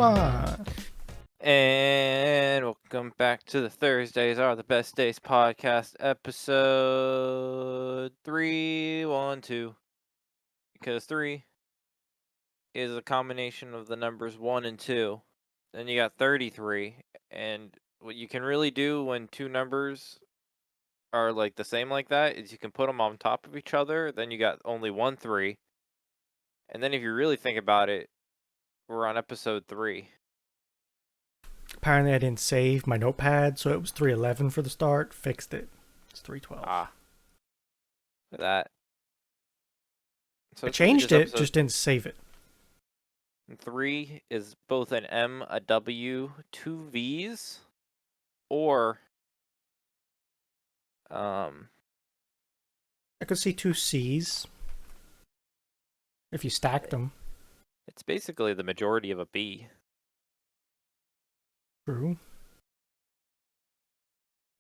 on. And welcome back to the Thursdays Are the Best Days podcast, episode 312. Because 3 is a combination of the numbers 1 and 2. Then you got 33. And what you can really do when two numbers are like the same like that is you can put them on top of each other. Then you got only 1 3. And then if you really think about it, we're on episode 3. Apparently I didn't save my notepad, so it was 311 for the start. Fixed it. It's 312. For that. So I it's really changed it, episode... just didn't save it. 3 is both an M, a W, 2 V's, or I could see 2 C's if you stacked them. it's basically the majority of a B. True.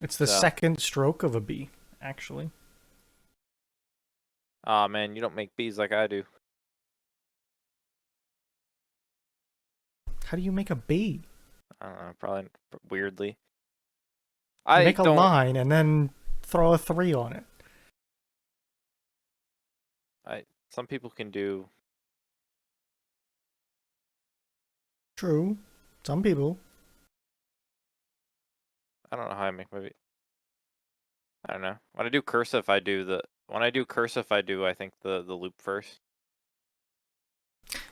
It's the second stroke of a B, actually. Aw, man, you don't make B's like I do. How do you make a B? I don't know, probably weirdly. You make a line and then throw a 3 on it. Some people can do... True. Some people. I don't know how I make my B. I don't know. When I do cursive, I do I think the loop first.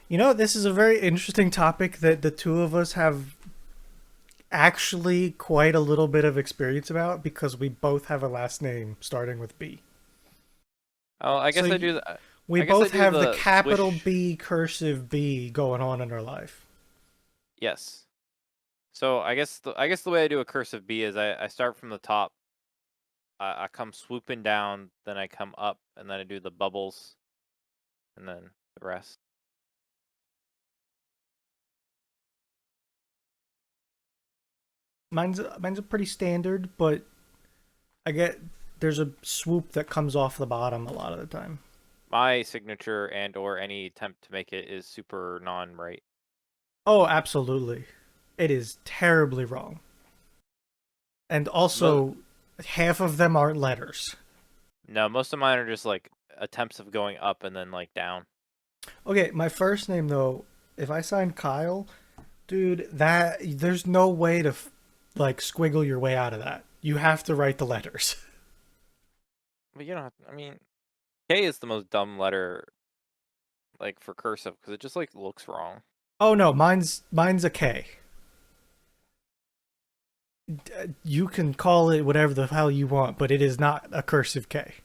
You know, this is a very interesting topic that the two of us have actually quite a little bit of experience about because we both have a last name starting with B. Oh, I guess I do that. We both have the capital B, cursive B going on in our life. Yes. So I guess the way I do a cursive B is I start from the top. I come swooping down, then I come up, and then I do the bubbles, and then the rest. Mine's a pretty standard, but I get there's a swoop that comes off the bottom a lot of the time. My signature and or any attempt to make it is super non-right. Oh, absolutely. It is terribly wrong. And also, half of them aren't letters. No, most of mine are just like attempts of going up and then like down. Okay, my first name though, if I sign Kyle, dude, that there's no way to like squiggle your way out of that. You have to write the letters. But you don't have to, I mean, K is the most dumb letter like for cursive because it just like looks wrong. Oh no, mine's a K. You can call it whatever the hell you want, but it is not a cursive K.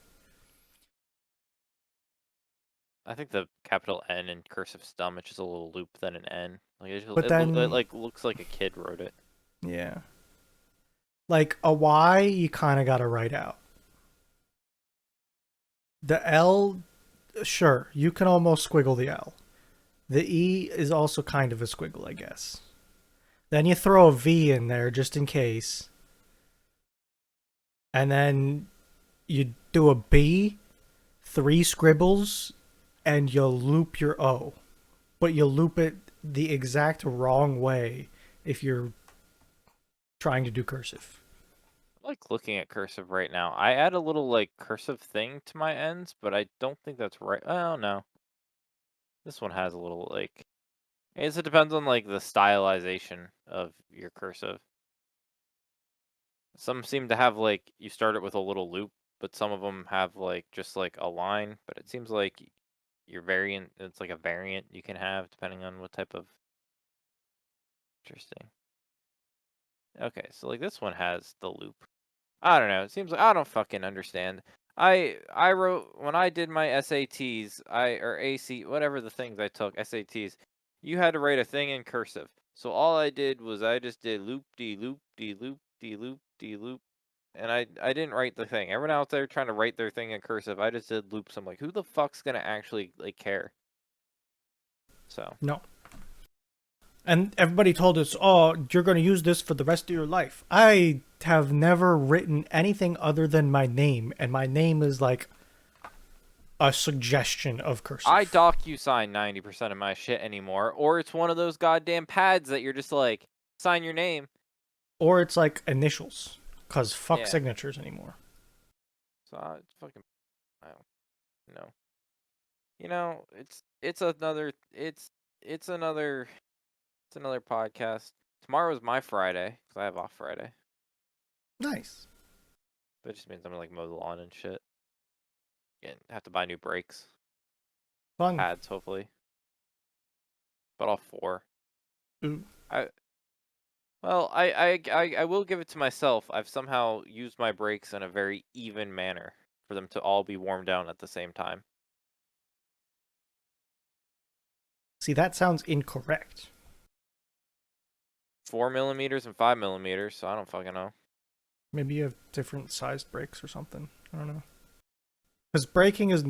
I think the capital N in cursive is dumb. It's just a little loop, then an N. Like it like looks like a kid wrote it. Yeah. Like a Y, you kind of got to write out. The L, sure, you can almost squiggle the L. The E is also kind of a squiggle, I guess. Then you throw a V in there just in case. And then you do a B, 3 scribbles, and you'll loop your O. But you'll loop it the exact wrong way if you're trying to do cursive. I like looking at cursive right now. I add a little like cursive thing to my ends, but I don't think that's right. Oh no. This one has a little like... I guess it depends on like the stylization of your cursive. Some seem to have like you start it with a little loop, but some of them have like just like a line. But it seems like your variant, it's like a variant you can have depending on what type of... Interesting. Okay, so like this one has the loop. I don't know. It seems like I don't fucking understand. I wrote when I did my SATs, or AC, whatever the things I took, SATs. You had to write a thing in cursive. So all I did was I just did loop de loop de loop de loop de loop, and I didn't write the thing. Everyone out there trying to write their thing in cursive, I just did loops. I'm like, who the fuck's gonna actually like care? So no. And everybody told us, oh, you're going to use this for the rest of your life. I have never written anything other than my name, and my name is like a suggestion of I cursive. DocuSign 90% of my shit anymore, or it's one of those goddamn pads that you're just like, sign your name. Or it's like initials, because fuck Yeah. signatures anymore. So it's fucking, I don't know. You know, it's another podcast. Tomorrow's my Friday because I have off Friday. Nice. But it just means I'm gonna like mow the lawn and shit. And have to buy new brakes, Fun. pads, hopefully. But all four. Ooh. I well, I will give it to myself. I've somehow used my brakes in a very even manner for them to all be warmed down at the same time. See, that sounds incorrect. 4 millimeters and 5 millimeters. So I don't fucking know. Maybe you have different sized brakes or something. I don't know. Because braking is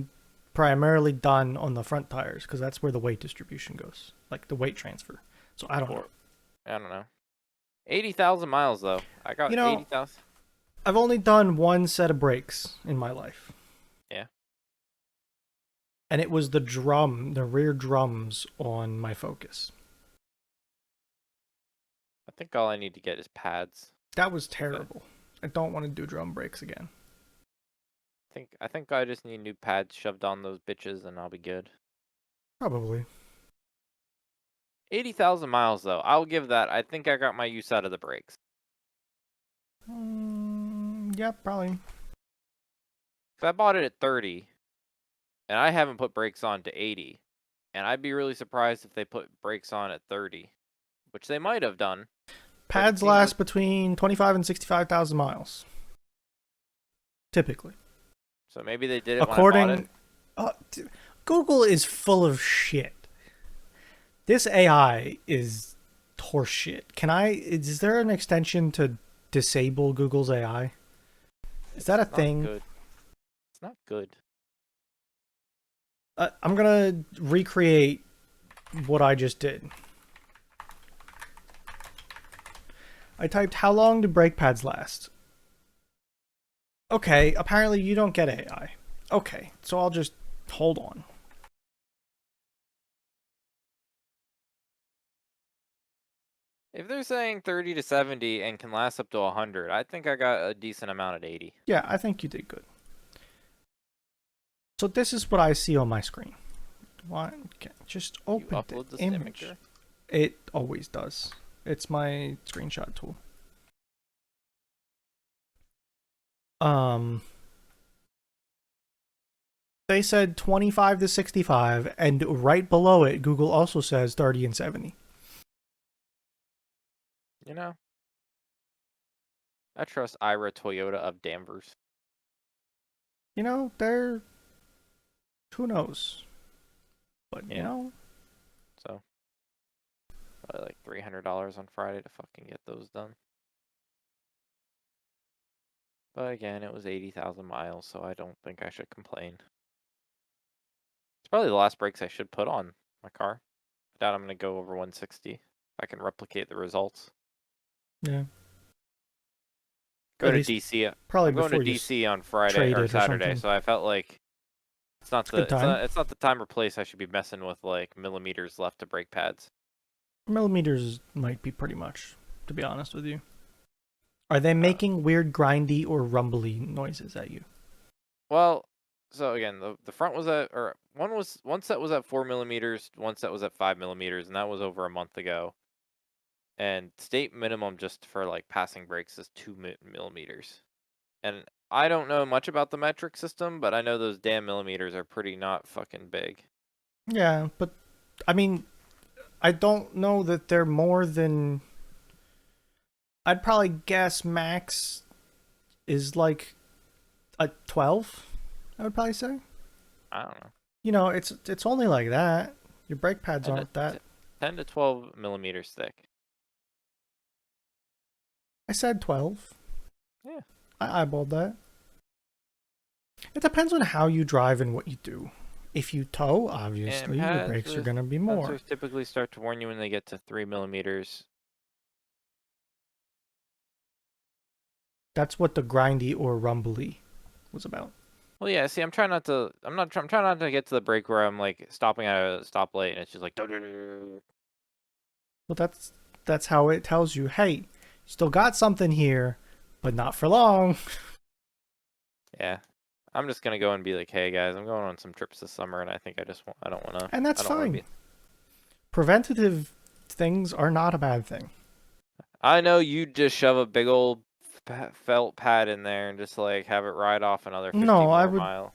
primarily done on the front tires, because that's where the weight distribution goes, like the weight transfer. So I don't know. I don't know. 80,000 miles though. I got You know, 80,000. I've only done one set of brakes in my life. Yeah. And it was the rear drums on my Focus. I think all I need to get is pads. That was terrible. I don't want to do drum brakes again. I think I just need new pads shoved on those bitches and I'll be good. Probably. 80,000 miles though. I'll give that. I think I got my use out of the brakes. Yeah, probably. So I bought it at 30 and I haven't put brakes on to 80. And I'd be really surprised if they put brakes on at 30, which they might have done. But it Pads seems last like, between 25 and 65,000 miles. Typically. so maybe they did it when I bought it. According, Google is full of shit. This AI is horseshit. Is there an extension to disable Google's AI? Is that a It's not thing? good. It's not good. I'm gonna recreate what I just did. I typed, how long do brake pads last? Okay, apparently you don't get AI. Okay, so I'll just hold on. If they're saying 30 to 70 and can last up to 100, I think I got a decent amount at 80. Yeah, I think you did good. So this is what I see on my screen. Okay, just open You upload the this image. imager? It always does. It's my screenshot tool. They said 25 to 65, and right below it, Google also says 30 and 70. You know, I trust Ira Toyota of Danvers. You know, they're... Who knows? But, Yeah. you know... So, probably like $300 on Friday to fucking get those done. But again, it was 80,000 miles, so I don't think I should complain. It's probably the last brakes I should put on my car. I doubt I'm going to go over 160. If I can replicate the results. Yeah. Go At to least DC. probably I'm going to before you DC on Friday trade or it or Saturday, something. so I felt like it's not It's a good time. it's not the time or place I should be messing with like millimeters left to brake pads. Millimeters might be pretty much, to be honest with you. Are they making weird grindy or rumbly noises at you? Well, so again, the front was at, or one set was at 4 millimeters, one set was at 5 millimeters, and that was over a month ago. And state minimum just for like passing brakes is 2 millimeters. And I don't know much about the metric system, but I know those damn millimeters are pretty not fucking big. Yeah, but I mean, I don't know that they're more than... I'd probably guess max is like a 12, I would probably say. I don't know. You know, it's only like that. Your brake pads 10 to, aren't that. 10 to 12 millimeters thick. I said 12. Yeah. I eyeballed that. It depends on how you drive and what you do. If you tow, obviously, your brakes are going to be more. Sensors typically start to warn you when they get to 3 millimeters. That's what the grindy or rumbly was about. Well, yeah. See, I'm trying not to. I'm not. I'm trying not to get to the break where I'm like stopping at a stoplight and it's just like. Well, that's how it tells you, hey, you still got something here, but not for long. Yeah. I'm just gonna go and be like, hey guys, I'm going on some trips this summer, and I think I just want. I don't want to. And that's I don't want to fine. be. Preventative things are not a bad thing. I know you just shove a big old felt pad in there and just like have it ride off another 50 No, more mile.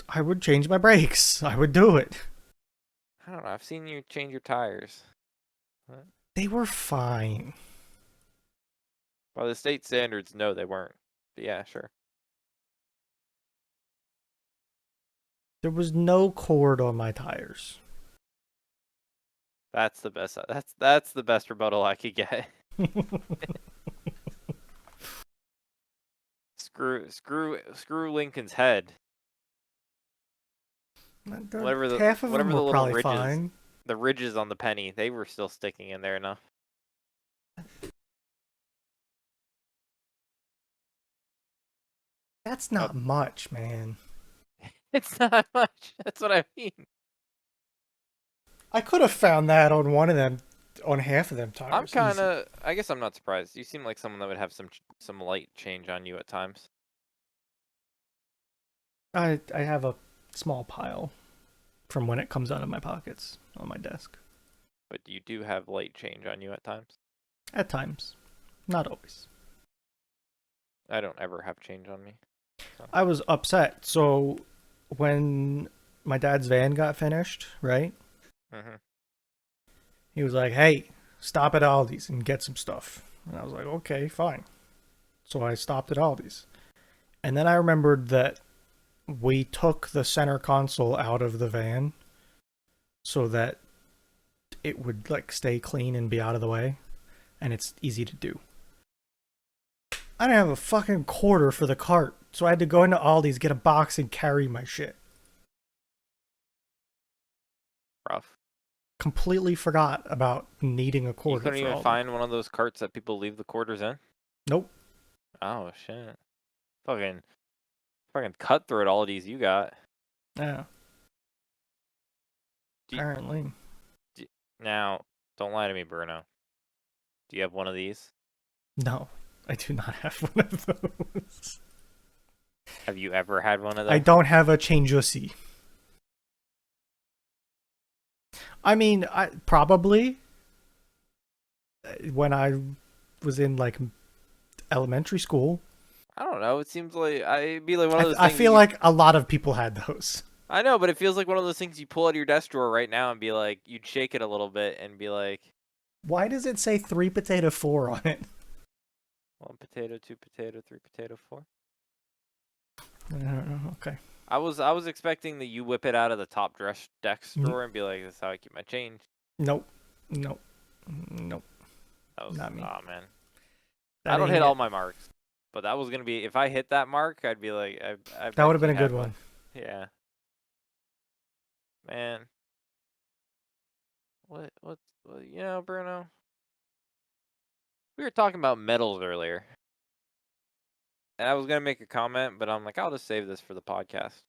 I would change my brakes. I would do it. I don't know. I've seen you change your tires. What? They were fine. By the state standards, no, they weren't. But yeah, sure. There was no cord on my tires. That's the best. That's the best rebuttal I could get. Screw Lincoln's head. Half of them Whatever were the little probably ridges, fine. the ridges on the penny, they were still sticking in there enough. That's Oh, not much, man. it's not much. That's what I mean. I could have found that on one of them, on half of them I'm tires, kind easy. of. I guess I'm not surprised. You seem like someone that would have some light change on you at times. I have a small pile from when it comes out of my pockets on my desk. But you do have light change on you at times. At times. Not always. I don't ever have change on me. So. I was upset. So when my dad's van got finished, right? Mm-hmm. He was like, hey, stop at Aldi's and get some stuff. And I was like, okay, fine. So I stopped at Aldi's. And then I remembered that we took the center console out of the van so that it would like stay clean and be out of the way. And it's easy to do. I didn't have a fucking quarter for the cart. So I had to go into Aldi's, get a box, and carry my shit. Rough. Completely forgot about needing a You quarter couldn't for even Aldi. find one of those carts that people leave the quarters in? Nope. Oh, shit. Fucking cutthroat Aldi's you got. Yeah. Do you, Apparently. Now, don't lie to me, Bruno. Do you have one of these? No, I do not have one of those. Have you ever had one of I those? don't have a changeusy. I mean, I probably when I was in like elementary school. I don't know. It seems like I'd be like one of those I things that feel like a lot of people had those. I know, but it feels like one of those things you pull out of your desk drawer right now and be like, you'd shake it a little bit and be like, Why does it say 3 potato 4 on it? 1 potato, 2 potato, 3 potato, 4. I don't know. Okay. I was expecting that you whip it out of the top desk N- drawer and be like, "This is how I keep my change." Nope. Nope. Nope. That was Not me. oh man, I That don't ain't hit it. all my marks, but that was gonna be if I hit that mark, I'd be like, I That would have bet been you a good had one. Yeah, man. What? You know, Bruno, we were talking about metals earlier, and I was gonna make a comment, but I'm like, I'll just save this for the podcast.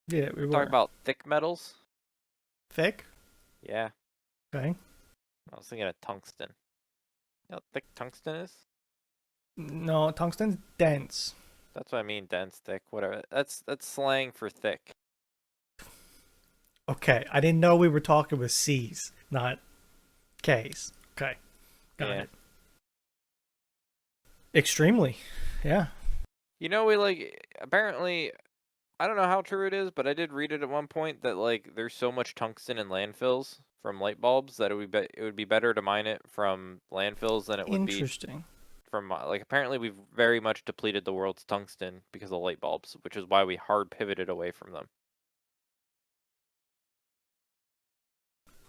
Yeah, we We're talking were. about thick metals. Thick? Yeah, Okay. I was thinking of tungsten. You know how thick tungsten is? No, tungsten's dense. That's what I mean, dense, thick, whatever. That's slang for thick. Okay, I didn't know we were talking with C's, not K's. Okay, got Yeah. it. Extremely. Yeah. You know, we like apparently I don't know how true it is, but I did read it at one point that like there's so much tungsten in landfills from light bulbs that it would be better to mine it from landfills than it would be Interesting. from like apparently we've very much depleted the world's tungsten because of light bulbs, which is why we hard pivoted away from them.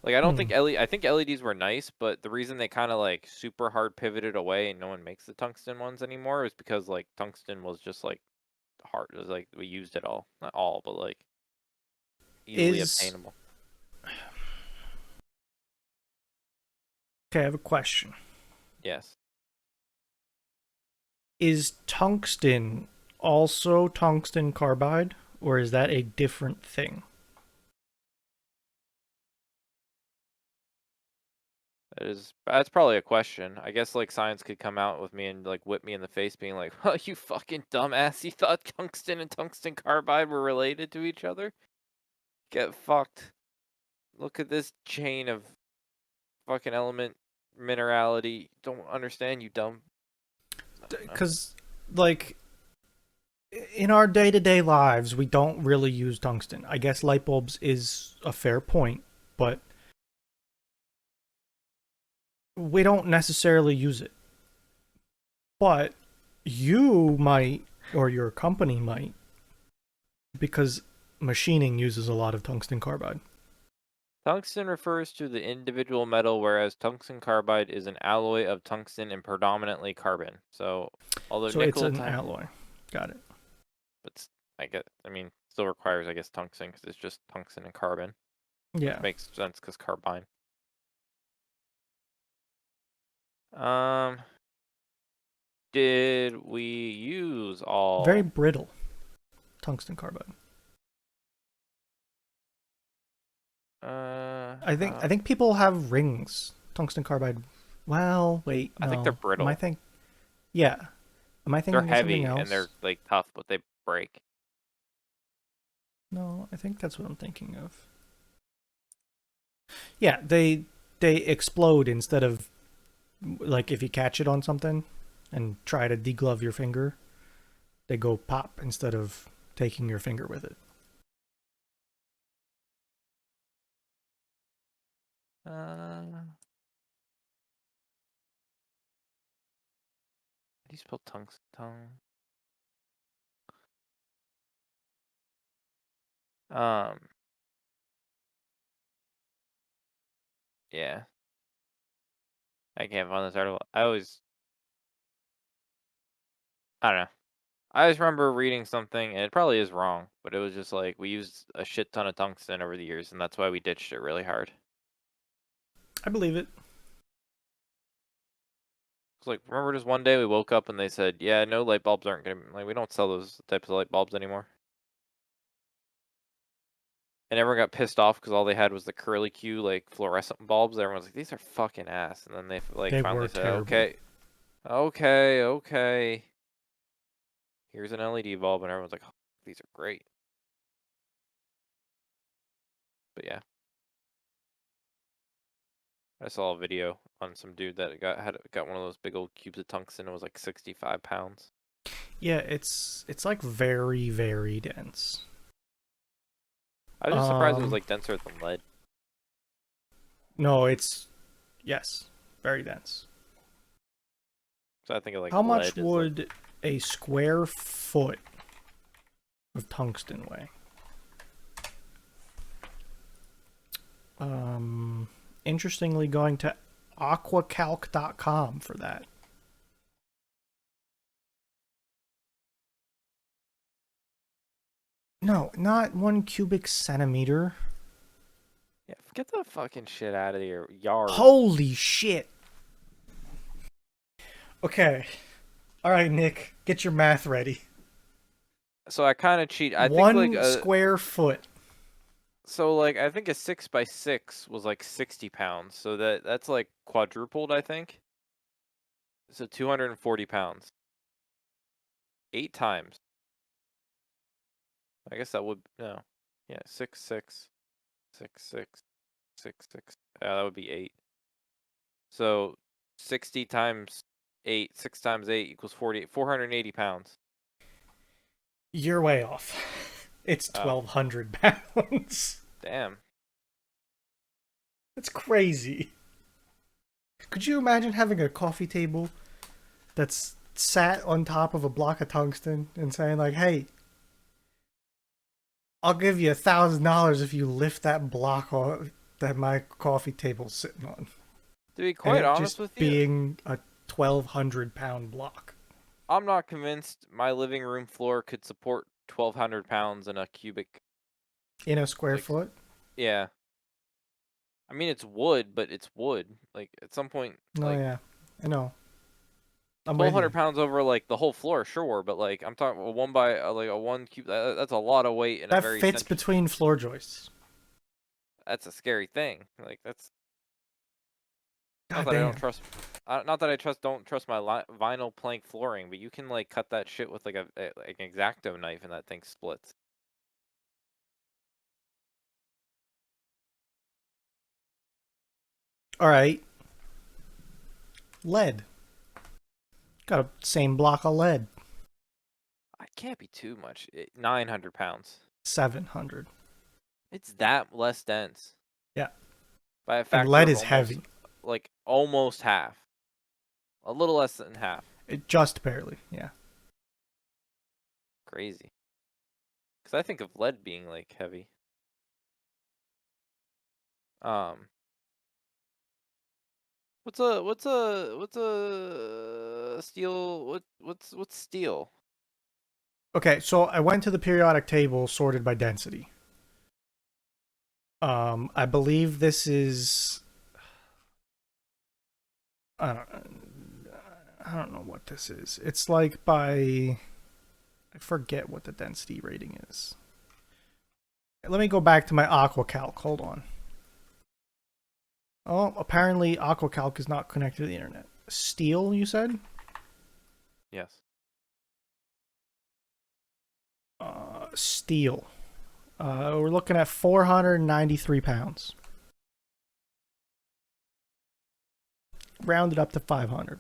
Like I don't Hmm. think I think LEDs were nice, but the reason they kind of like super hard pivoted away and no one makes the tungsten ones anymore is because like tungsten was just like hard. It was like we used it all, not all, but like easily Is obtainable. okay, I have a question. Yes. Is tungsten also tungsten carbide, or is that a different thing? That's probably a question. I guess like science could come out with me and like whip me in the face, being like, "Oh, you fucking dumbass! You thought tungsten and tungsten carbide were related to each other? Get fucked! Look at this chain of fucking element minerality. Don't understand, you dumb." I don't know. Because, like, in our day to day lives, we don't really use tungsten. I guess light bulbs is a fair point, but we don't necessarily use it. But you might, or your company might, because machining uses a lot of tungsten carbide. Tungsten refers to the individual metal, whereas tungsten carbide is an alloy of tungsten and predominantly carbon. So, although So it's nickel, an alloy. Got it. but I mean, still requires, I guess, tungsten because it's just tungsten and carbon, which Yeah. makes sense because carbine. Um, did we use Very all? brittle tungsten carbide. I think people have rings. Tungsten carbide. Well, wait, I think they're no. Am I brittle. think? Yeah. Am I They're thinking of something heavy and else? they're like tough, but they break. No, I think that's what I'm thinking of. Yeah, they explode instead of like if you catch it on something and try to deglove your finger, they go pop instead of taking your finger with it. How do you spell tungsten? Um, yeah, I can't find this article. I don't know. I just remember reading something, and it probably is wrong, but it was just like we used a shit ton of tungsten over the years, and that's why we ditched it really hard. I believe it. It's like, remember just one day we woke up and they said, yeah, no light bulbs aren't gonna, like, we don't sell those types of light bulbs anymore. And everyone got pissed off because all they had was the curly Q, like, fluorescent bulbs. Everyone's like, these are fucking ass. And then they, like, They finally were said, terrible. okay, okay. Here's an LED bulb, and everyone's like, oh, these are great. But yeah, I saw a video on some dude that got one of those big old cubes of tungsten. It was like 65 pounds. Yeah, it's like very dense. I was just surprised it was Um like denser than lead. no, it's yes, very dense. So I think of like How much lead is like would a square foot of tungsten weigh? Um, Interestingly, going to aquacalc.com for that. No, not 1 cubic centimeter. yeah. Get the fucking shit out of your yard. Holy shit. Okay. All right, Nick, get your math ready. So I kind of cheat. I think like 1 square foot. so like I think a 6 by 6 was like 60 pounds. So that's like quadrupled. I think so 240 pounds. 8 times. I guess that would no. Yeah, 6, 6, 6, 6, 6. Yeah, that would be 8. So 60 times 8, 6 times 8 equals 48, 480 pounds. You're way off. It's Oh, 1,200 pounds. damn. That's crazy. Could you imagine having a coffee table that's sat on top of a block of tungsten and saying like, "Hey, I'll give you $1,000 if you lift that block off that my coffee table's sitting on," To be and quite it honest just with you, being a 1,200 pound block I'm not convinced my living room floor could support 1,200 pounds in a cubic. in a square Like, foot. yeah. I mean, it's wood, but it's wood. Like, at some point, No, like, yeah, I know. I'm with 1,200 you. pounds over like the whole floor, sure, but like I'm talking a one by like a one cube. That's a lot of weight in a That very fits central. between floor joists. That's a scary thing. Like that's not God that I don't damn. trust. Not that I don't trust my vinyl plank flooring, but you can like cut that shit with like like an X-Acto knife and that thing splits. All right. Lead. Got a same block of lead. I can't be too much. 900 pounds. 700. It's that less dense Yeah. by a And factor lead of is heavy. almost half, a little less than half. It just barely. Yeah. Crazy. Because I think of lead being like heavy. Um, what's a steel? What's steel? Okay, so I went to the periodic table sorted by density. I believe this is I don't I don't know what this is. It's like by I forget what the density rating is. Let me go back to my AquaCalc. Hold on. Oh, apparently AquaCalc is not connected to the internet. Steel, you said? Yes. Steel. We're looking at 493 pounds. Rounded up to 500.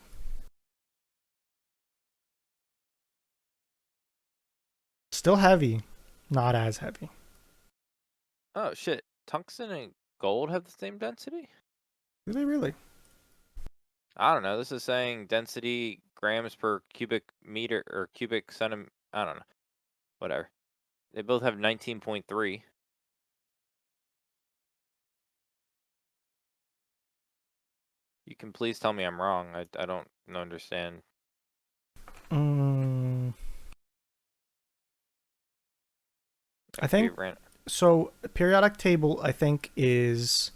Still heavy, not as heavy. Oh shit! Tungsten and gold have the same density? Do they really? I don't know. This is saying density grams per cubic meter or cubic centimeter. I don't know. Whatever. They both have 19.3. You can please tell me I'm wrong. I don't understand. Mm, That I could be think random. so. Periodic table, I think, is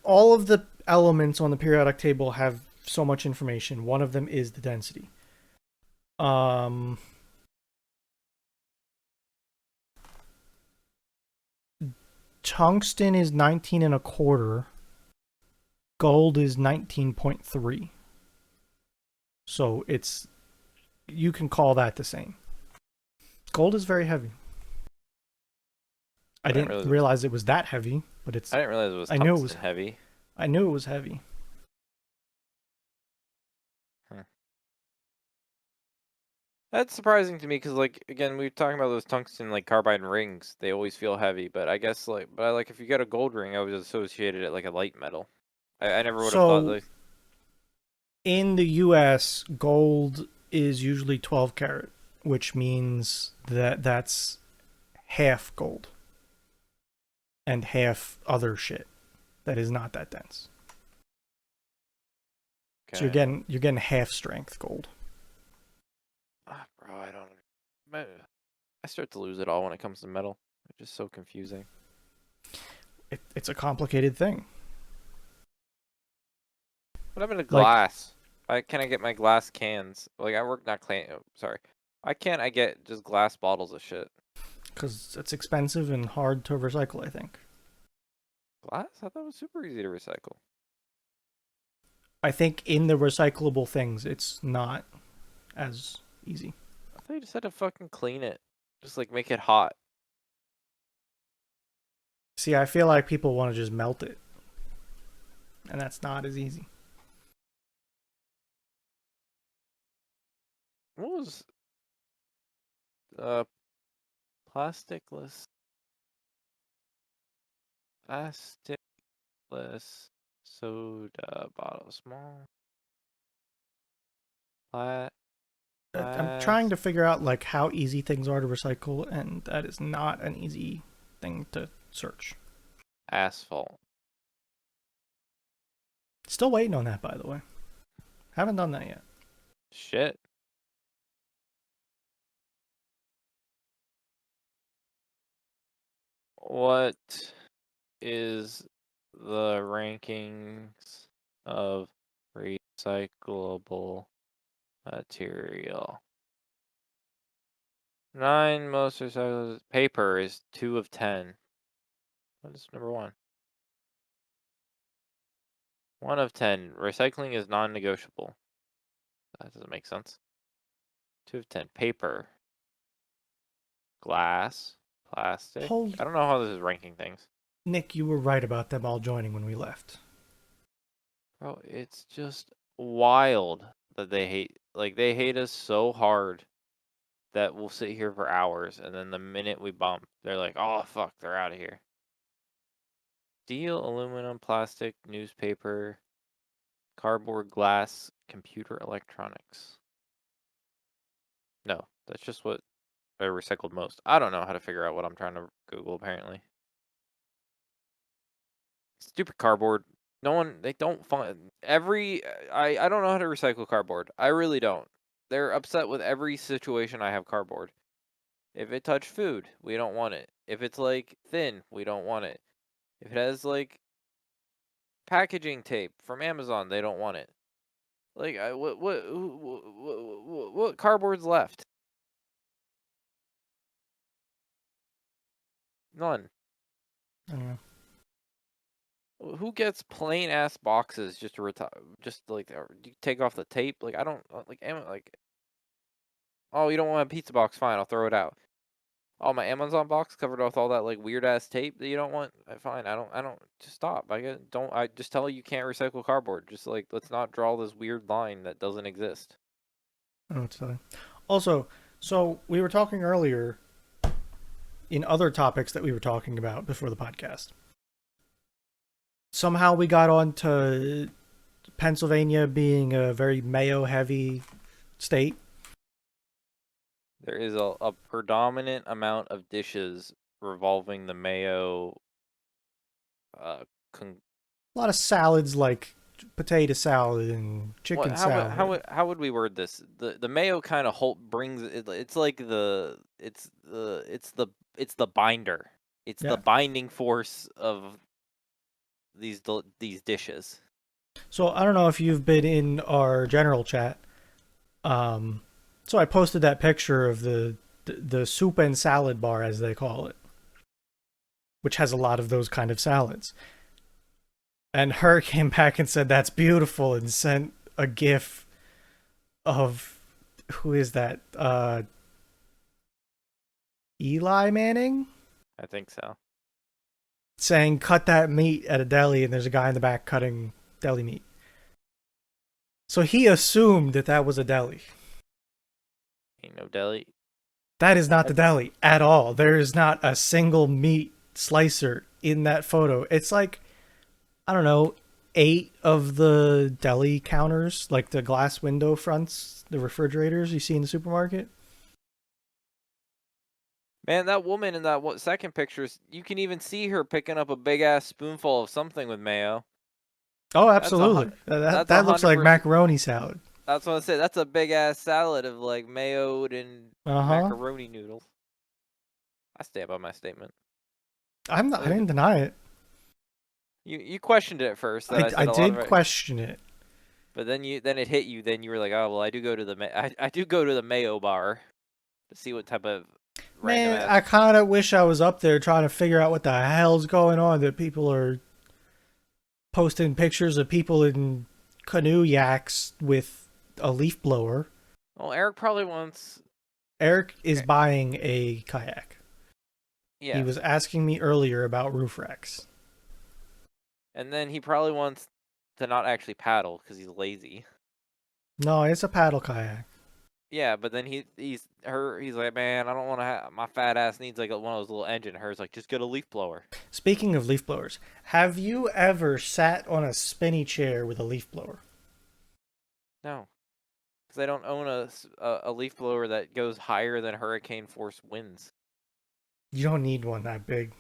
all of the elements on the periodic table have so much information. One of them is the density. Um, Tungsten is 19 and a quarter. Gold is 19.3. So it's you can call that the same. Gold is very heavy. I I didn't didn't realize it was. realize it was that heavy, but it's I didn't realize it was I knew it was tungsten heavy. I knew it was heavy. Huh. That's surprising to me because, like, again, we were talking about those tungsten like carbide rings. They always feel heavy, but I guess but if you get a gold ring, I would associate it like a light metal. I never would have thought So like. in the US, gold is usually 12 karat, which means that that's half gold and half other shit that is not that dense. So Okay. you're getting half strength gold. Bro, I don't. I start to lose it all when it comes to metal. It's just so confusing. It's a complicated thing. What happened to Like glass? Why can't I get my glass cans? Like I work not clean. Oh, sorry. Why can't I get just glass bottles of shit? because it's expensive and hard to recycle, I think. Glass? I thought it was super easy to recycle. I think in the recyclable things, it's not as easy. I thought you just had to fucking clean it. Just like make it hot. See, I feel like people want to just melt it, and that's not as easy. What was uh plasticless plasticless soda bottle? Small plat I'm trying glass to figure out like how easy things are to recycle, and that is not an easy thing to search. asphalt. Still waiting on that, by the way. Haven't done that yet. Shit. What is the rankings of Recyclable material. 9 most recyclable. Paper is 2 of 10. What is number 1? 1 of 10. Recycling is non-negotiable. That doesn't make sense. 2 of 10. Paper. Glass. Plastic. Holy I don't know how this is ranking things. Nick, you were right about them all joining when we left. Bro, it's just wild that they hate. Like, they hate us so hard that we'll sit here for hours, and then the minute we bump, they're like, oh, fuck, they're out of here. Steel, aluminum, plastic, newspaper, cardboard, glass, computer electronics. No, that's just what I recycled most. I don't know how to figure out what I'm trying to Google, apparently. Stupid cardboard. No one, they don't find I don't know how to recycle cardboard. I really don't. They're upset with every situation I have cardboard. If it touched food, we don't want it. If it's like thin, we don't want it. If it has like packaging tape from Amazon, they don't want it. Like what cardboard's left? None. I don't know. Who gets plain ass boxes just to just like you take off the tape? Like I don't like. Oh, you don't want a pizza box? Fine, I'll throw it out. Oh, my Amazon box covered with all that like weird ass tape that you don't want. Fine, I don't. Just stop. Don't. I just tell you can't recycle cardboard. Just like let's not draw this weird line that doesn't exist. Oh, it's fine. Also, so we were talking earlier in other topics that we were talking about before the podcast. Somehow we got on to Pennsylvania being a very mayo heavy state. There is a predominant amount of dishes revolving the mayo. Uh, A lot of salads like potato salad and chicken what? salad. How would we word this? The mayo kind of brings it. It's like it's the binder. It's the Yeah. binding force of these dishes. So I don't know if you've been in our general chat. Um, so I posted that picture of the soup and salad bar as they call it, which has a lot of those kind of salads. And her came back and said that's beautiful and sent a gif of who is that? Eli Manning I think so. saying cut that meat at a deli and there's a guy in the back cutting deli meat. So he assumed that that was a deli. Ain't no deli. That is not the deli at all. There is not a single meat slicer in that photo. It's like, I don't know, 8 of the deli counters, like the glass window fronts, the refrigerators you see in the supermarket. Man, that woman in that second picture, you can even see her picking up a big ass spoonful of something with mayo. Oh, That's a absolutely. That that's a that looks hundred like percent. macaroni salad. That's what I say. That's a big ass salad of like mayoed and Uh huh. macaroni noodles. I stand by my statement. I'm not. I didn't deny it. You questioned it at first that I, I I said a lot of did it, question it. but then it hit you. Then you were like, oh well, I do go to I do go to the mayo bar to see what type of random Man, ass. I kind of wish I was up there trying to figure out what the hell's going on. That people are posting pictures of people in canoe yaks with a leaf blower. Well, Eric probably wants. Eric is eh, buying a kayak. He was Yes, asking me earlier about roof racks. and then he probably wants to not actually paddle because he's lazy. No, it's a paddle kayak. Yeah, but then he's like, man, I don't want to have my fat ass needs like one of those little engine. Her's like, just get a leaf blower. Speaking of leaf blowers, have you ever sat on a spinny chair with a leaf blower? No, because I don't own a leaf blower that goes higher than hurricane force winds. You don't need one that big.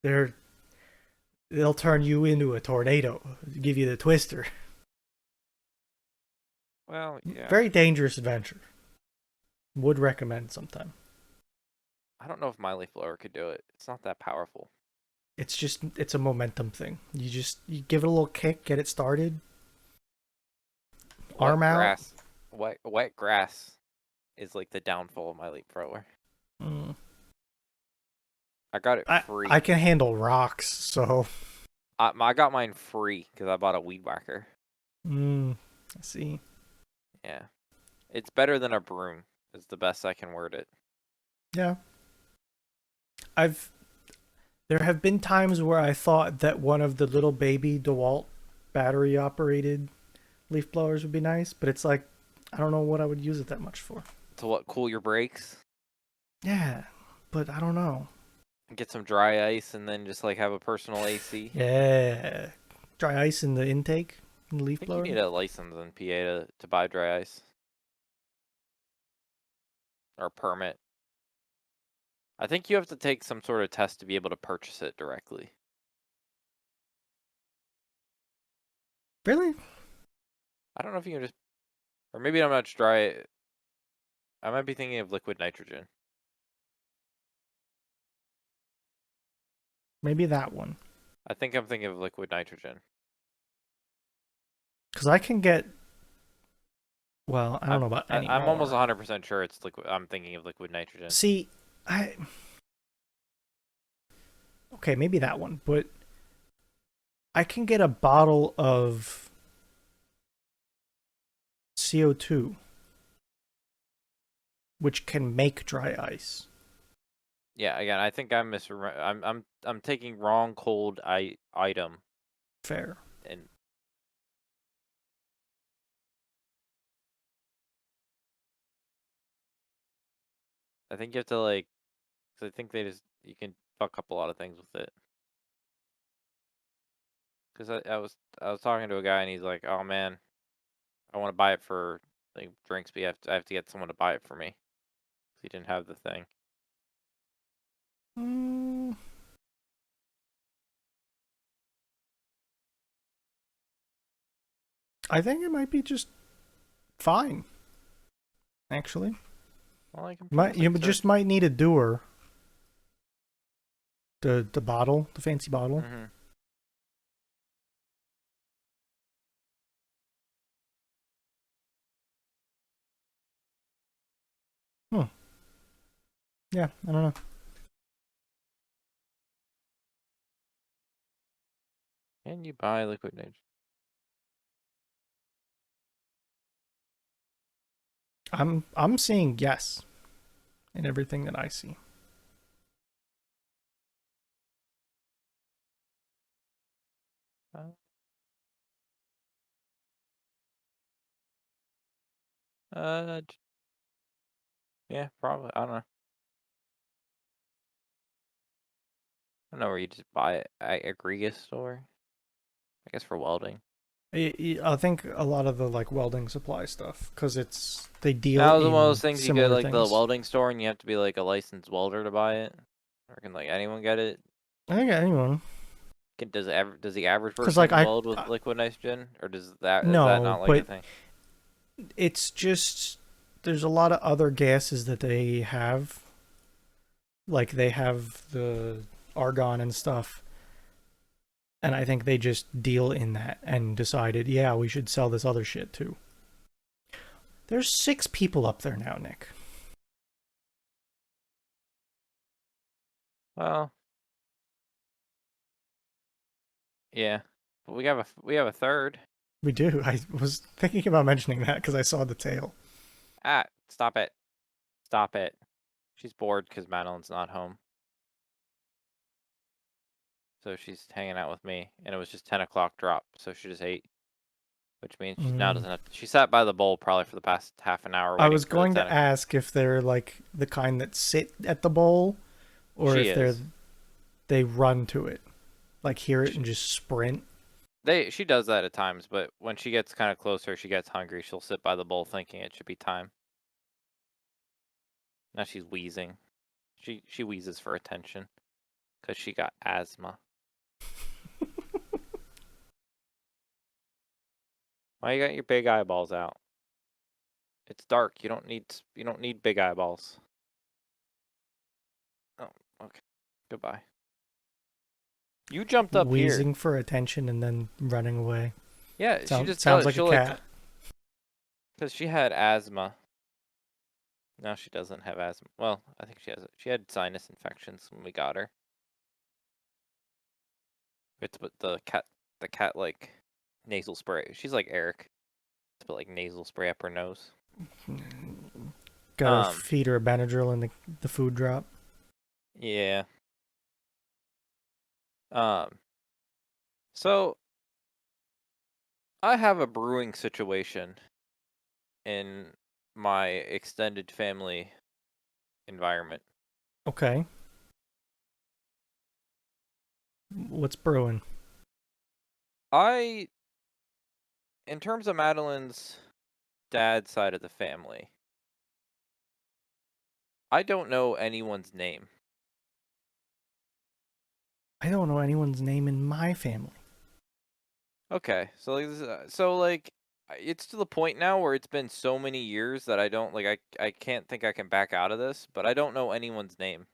They're they'll turn you into a tornado, give you the twister. Well, yeah, Very dangerous adventure. Would recommend sometime. I don't know if my leaf blower could do it. It's not that powerful. It's a momentum thing. You give it a little kick, get it started. arm out. Wet grass is like the downfall of my leaf thrower. Mm. I got it I free. can handle rocks, so. I got mine free because I bought a weed whacker. I see. Yeah, it's better than a broom. Is the best I can word it. Yeah. I've There have been times where I thought that one of the little baby DeWalt battery operated leaf blowers would be nice, but it's like I don't know what I would use it that much for. To what? Cool your brakes. Yeah, but I don't know. Get some dry ice and then just like have a personal AC. Yeah. Dry ice in the intake in the I leaf think you blower. need a license in PA to buy dry ice or a permit. I think you have to take some sort of test to be able to purchase it directly. Really? I don't know if you can just, or maybe I'm not dry. I might be thinking of liquid nitrogen. Maybe that one. I think I'm thinking of liquid nitrogen. Because I can get. Well, I don't know about I'm almost anymore. 100% sure it's liquid. I'm thinking of liquid nitrogen. See, I. Okay, maybe that one, but I can get a bottle of CO2, which can make dry ice. Yeah, again, I think I'm taking wrong cold item Fair. and I think you have to like, 'cause I think you can fuck up a lot of things with it. Because I was talking to a guy and he's like, oh man, I want to buy it for like drinks, but I have to get someone to buy it for me. 'Cause he didn't have the thing. Mm, I think it might be just fine. Actually, Well, I can almost you like just search. might need a doer. The bottle, the fancy bottle. Mm-hmm. Hmm. Yeah, I don't know. Can you buy liquid nitrogen? I'm seeing yes in everything that I see. Uh, yeah, probably. I don't know. I don't know where you just buy it at a Grigas store. I guess for welding. I think a lot of the like welding supply stuff because they deal That was one of in those things you get similar like the things. welding store and you have to be like a licensed welder to buy it. Or can like anyone get it? I think anyone Does the average because like person weld with liquid nitrogen, or is that no, not like a but thing? it's just there's a lot of other gases that they have. Like they have the argon and stuff, and I think they just deal in that and decided, yeah, we should sell this other shit too. There's 6 people up there now, Nick. Well, yeah, but we have a third. We do. I was thinking about mentioning that because I saw the tail. Ah, stop it, stop it. She's bored because Madeline's not home, so she's hanging out with me, and it was just 10 o'clock drop, so she just ate, which means she now Mm. doesn't have to. She sat by the bowl probably for the past half an hour I waiting was for the going 10. to ask if they're like the kind that sit at the bowl or She if is. they run to it, like hear it She, and just sprint. she does that at times, but when she gets kind of closer, she gets hungry. She'll sit by the bowl thinking it should be time. Now she's wheezing. She wheezes for attention because she got asthma. Why you got your big eyeballs out? It's dark. You don't need big eyeballs. Oh, okay. Goodbye. You jumped up here. Wheezing for attention and then running away. Yeah, she just Sounds does. like a She'll like cat. Because she had asthma. Now she doesn't have asthma. Well, I think she has it. She had sinus infections when we got her. We had to put the cat like nasal spray. She's like Eric. To put like nasal spray up her nose. Gotta Um, feed her a Benadryl in the food drop. yeah. Um, so I have a brewing situation in my extended family environment. Okay. What's brewing? I, in terms of Madeline's dad's side of the family, I don't know anyone's name. I don't know anyone's name in my family. Okay, so like it's to the point now where it's been so many years that I don't like I can't think I can back out of this, but I don't know anyone's name.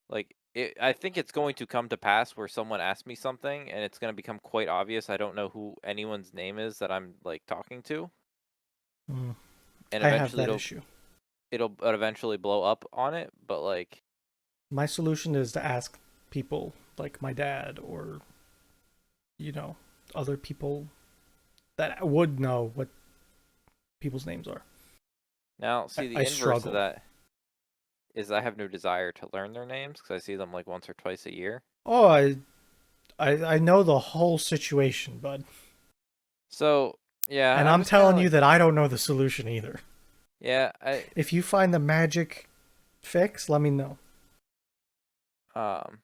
Like I think it's going to come to pass where someone asks me something and it's going to become quite obvious I don't know who anyone's name is that I'm like talking to, Mm, and I have eventually that issue. it'll eventually blow up on it, but like My solution is to ask people like my dad or, you know, other people that would know what people's names are. now see the I inverse of struggle. that is I have no desire to learn their names because I see them like once or twice a year. Oh, I know the whole situation, bud. So yeah, And I'm I'm just kind of telling you like that I don't know the solution either. yeah, I If you find the magic fix, let me know. um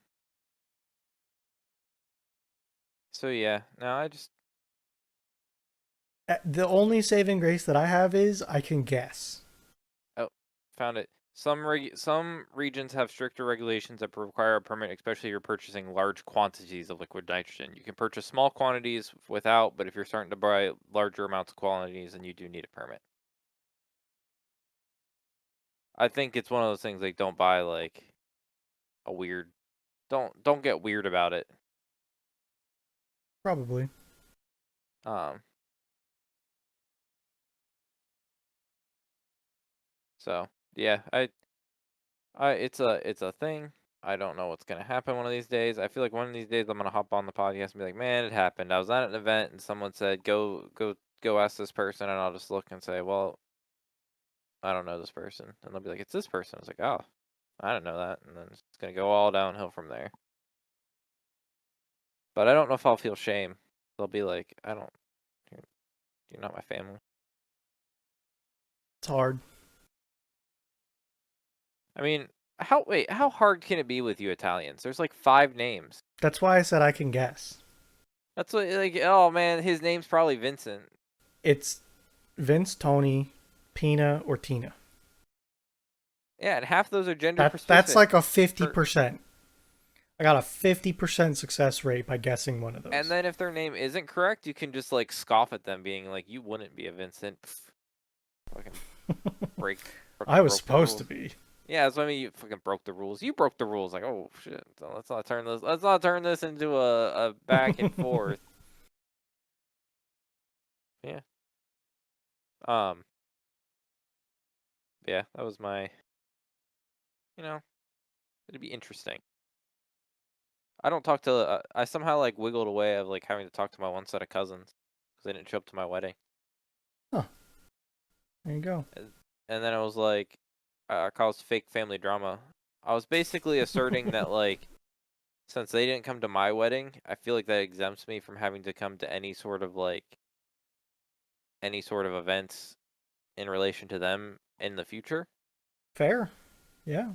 so yeah, now I just The only saving grace that I have is I can guess. oh found it. Some regions have stricter regulations that require a permit, especially if you're purchasing large quantities of liquid nitrogen. You can purchase small quantities without, but if you're starting to buy larger amounts of quantities, then you do need a permit. I think it's one of those things like don't buy like a weird don't get weird about it. Probably. Um so yeah, it's a thing. I don't know what's gonna happen one of these days. I feel like one of these days I'm gonna hop on the podcast and be like, man, it happened. I was at an event and someone said, go ask this person, and I'll just look and say, well, I don't know this person, and they'll be like, it's this person. I was like, oh, I didn't know that, and then it's gonna go all downhill from there. But I don't know if I'll feel shame. They'll be like, I don't, you're, you're not my family. It's hard. I mean, how hard can it be with you Italians? There's like 5 names. That's why I said I can guess. That's what like oh man, his name's probably Vincent. It's Vince, Tony, Pina, or Tina. Yeah, and half those are gender That's specific. like a For 50%. I got a 50% success rate by guessing one of and those. then if their name isn't correct, you can just like scoff at them, being like, "You wouldn't be a Vincent." Pff, fucking I fucking was broke the supposed to rules. be. Yeah, that's what I mean. You fucking broke the rules. You broke the rules. Like, oh shit. So let's not turn this. Let's not turn this into a back and forth. Yeah. Um. Yeah, that was my. You know, it'd be interesting. I don't talk to. I somehow like wiggled away of like having to talk to my one set of cousins because they didn't show up to my wedding. Huh, there you go. And then I was like, I caused fake family drama. I was basically asserting that like since they didn't come to my wedding, I feel like that exempts me from having to come to any sort of events in relation to them in the future. Fair. Yeah.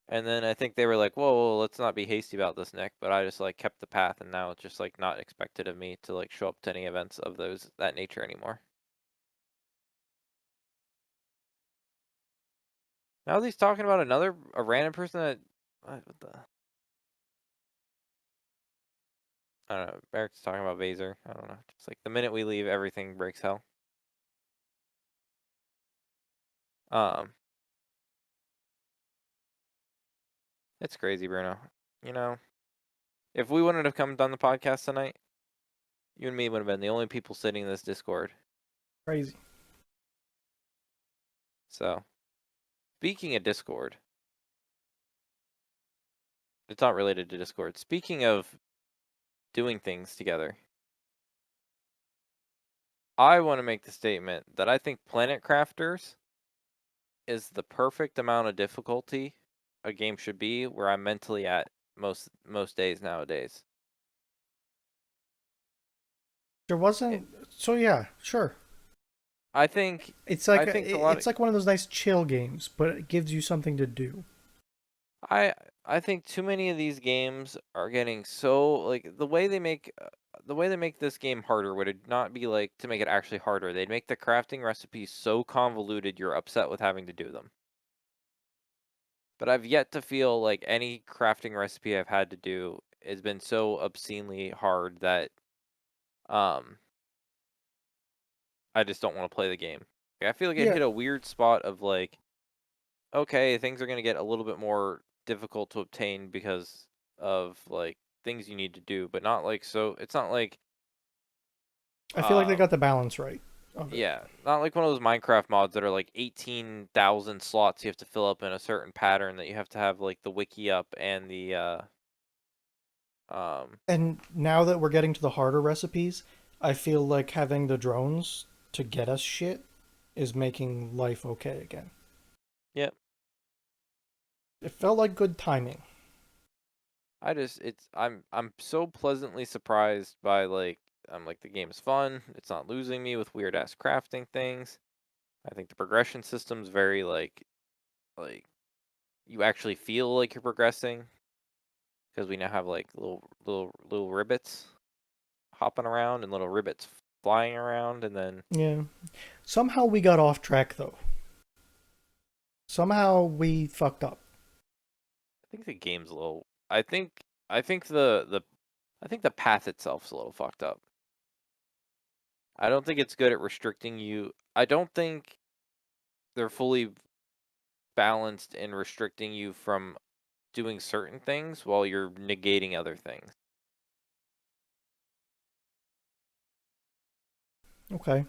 And then I think they were like, whoa, let's not be hasty about this, Nick. But I just like kept the path, and now it's just like not expected of me to like show up to any events of that nature anymore. Now he's talking about a random person that what the I don't know. Eric's talking about Vaser. I don't know. Just like the minute we leave, everything breaks hell. Um, it's crazy, Bruno. You know, if we wouldn't have come done the podcast tonight, you and me would have been the only people sitting in this Discord. Crazy. So, speaking of Discord, it's not related to Discord. Speaking of doing things together, I want to make the statement that I think Planet Crafters is the perfect amount of difficulty a game should be where I'm mentally at most days nowadays. There It, wasn't. So yeah, sure. I think It's I like think a lot of it's like one of those nice chill games, but it gives you something to do. I I think too many of these games are getting so like the way they make this game harder would it not be like to make it actually harder. They'd make the crafting recipes so convoluted you're upset with having to do them. But I've yet to feel like any crafting recipe I've had to do has been so obscenely hard that um I just don't want to play the game. Like, I feel like it Yeah, hit a weird spot of like, okay, things are gonna get a little bit more difficult to obtain because of like things you need to do, but not like so. It's not like, I feel like they um, got the balance right of it. yeah, not like one of those Minecraft mods that are like 18,000 slots you have to fill up in a certain pattern that you have to have like the wiki up and the um, And now that we're getting to the harder recipes, I feel like having the drones to get us shit is making life okay again. yep. It felt like good timing. I'm so pleasantly surprised by like I'm like the game's fun. It's not losing me with weird ass crafting things. I think the progression system's very like you actually feel like you're progressing because we now have like little ribbits hopping around and little ribbits flying around, and then Yeah. Somehow we got off track though. Somehow we fucked up. I think the game's a little. I think I think the path itself's a little fucked up. I don't think it's good at restricting you. I don't think they're fully balanced in restricting you from doing certain things while you're negating other things. Okay.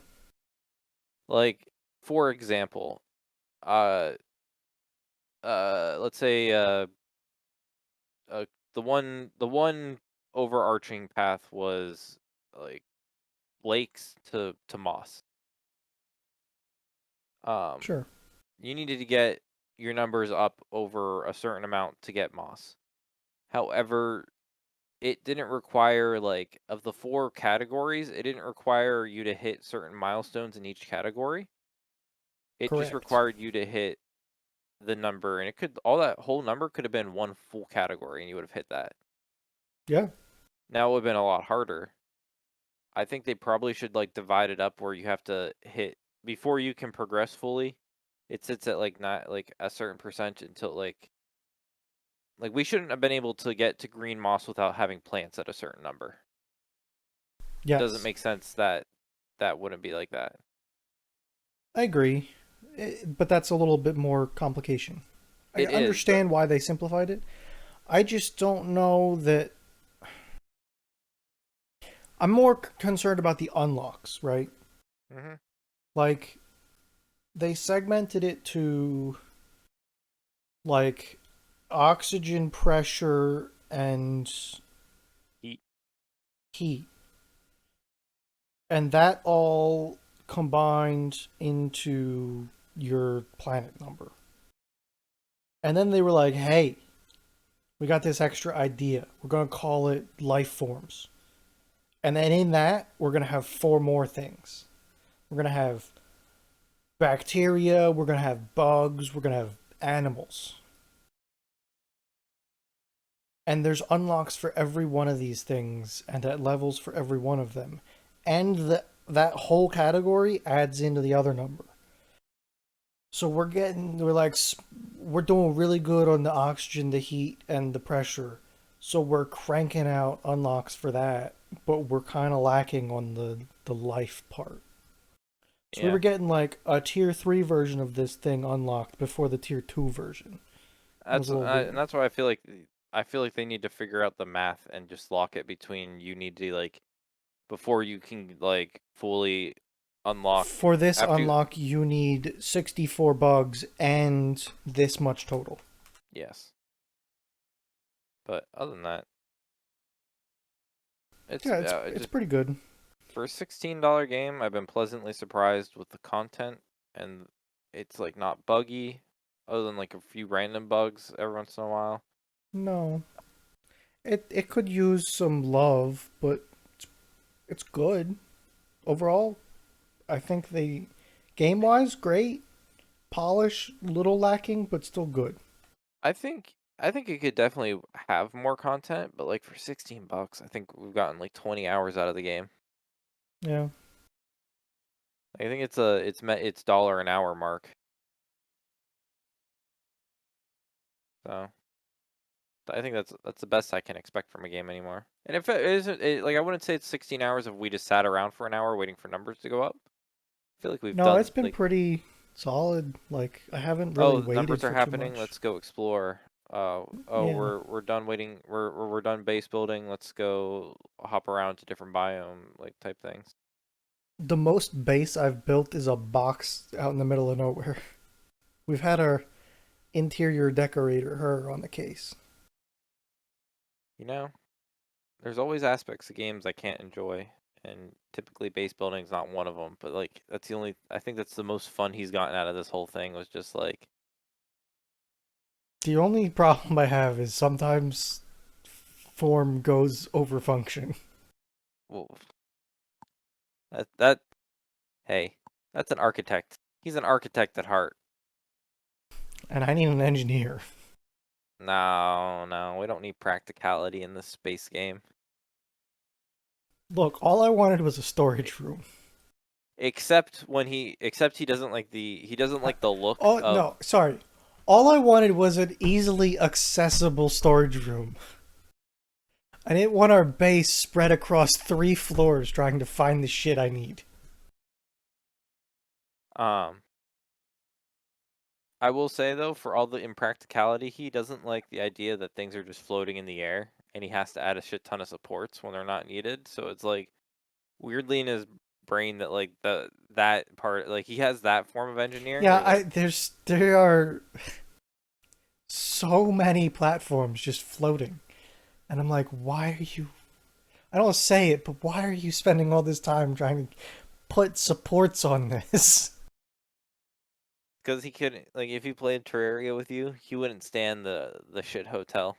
Like, for example, uh, let's say uh, the one overarching path was like lakes to moss. Um, Sure. you needed to get your numbers up over a certain amount to get moss. However, it didn't require like of the four categories, it didn't require you to hit certain milestones in each category. It just Correct. required you to hit the number, and it could all that whole number could have been one full category, and you would have hit that. Yeah. Now it would have been a lot harder. I think they probably should like divide it up where you have to hit before you can progress fully. It sits at like not like a certain percent until like we shouldn't have been able to get to green moss without having plants at a certain number. It doesn't Yes. make sense that that wouldn't be like that. I agree. But that's a little bit more complication. I It is, but understand why they simplified it. I just don't know that. I'm more concerned about the unlocks, right? mhm, Like, they segmented it to, like, oxygen pressure and heat. heat. And that all combined into your planet number. And then they were like, hey, we got this extra idea. We're going to call it life forms. And then in that, we're going to have four more things. We're going to have bacteria, we're going to have bugs, we're going to have animals. And there's unlocks for every one of these things and at levels for every one of them. And that whole category adds into the other number. So we're doing really good on the oxygen, the heat, and the pressure. So we're cranking out unlocks for that, but we're kind of lacking on the life part. So we were Yeah. getting like a tier 3 version of this thing unlocked before the tier 2 version. It was a little And weird. that's why I feel like they need to figure out the math and just lock it between you need to like before you can like fully unlock For this after you. unlock, you need 64 bugs and this much total. Yes, but other than that, Yeah, it it's just pretty good. for a $16 game. I've been pleasantly surprised with the content, and it's like not buggy, other than like a few random bugs every once in a while. No, it could use some love, but it's good overall. I think they game wise great, polish little lacking, but still good. I think it could definitely have more content, but like for $16, I think we've gotten like 20 hours out of the game. Yeah. I think it's met its dollar an hour mark. So I think that's the best I can expect from a game anymore. And if it isn't like I wouldn't say it's 16 hours if we just sat around for an hour waiting for numbers to go up. I feel like we've No, it's done been like, pretty solid. Like I haven't really oh, the waited numbers are for too happening. much. Let's go explore. Oh, Yeah. we're done waiting. We're done base building. Let's go hop around to different biome like type things. The most base I've built is a box out in the middle of nowhere. We've had our interior decorator, her, on the case. You know, there's always aspects of games I can't enjoy, and typically base building is not one of them. But like that's the only. I think that's the most fun he's gotten out of this whole thing was just like, The only problem I have is sometimes form goes over function. well, that hey, that's an architect. He's an architect at heart. And I need an engineer. No, no, we don't need practicality in this space game. Look, all I wanted was a storage room. Except he doesn't like the look Oh, of. no, sorry. All I wanted was an easily accessible storage room. I didn't want our base spread across 3 floors trying to find the shit I need. um I will say though, for all the impracticality, he doesn't like the idea that things are just floating in the air and he has to add a shit ton of supports when they're not needed. So it's like weirdly in his brain that like that part, like he has that form of engineering where Yeah, he like, there are so many platforms just floating. And I'm like, why are you I don't say it, but why are you spending all this time trying to put supports on this? because he couldn't, like, if he played Terraria with you, he wouldn't stand the shit hotel.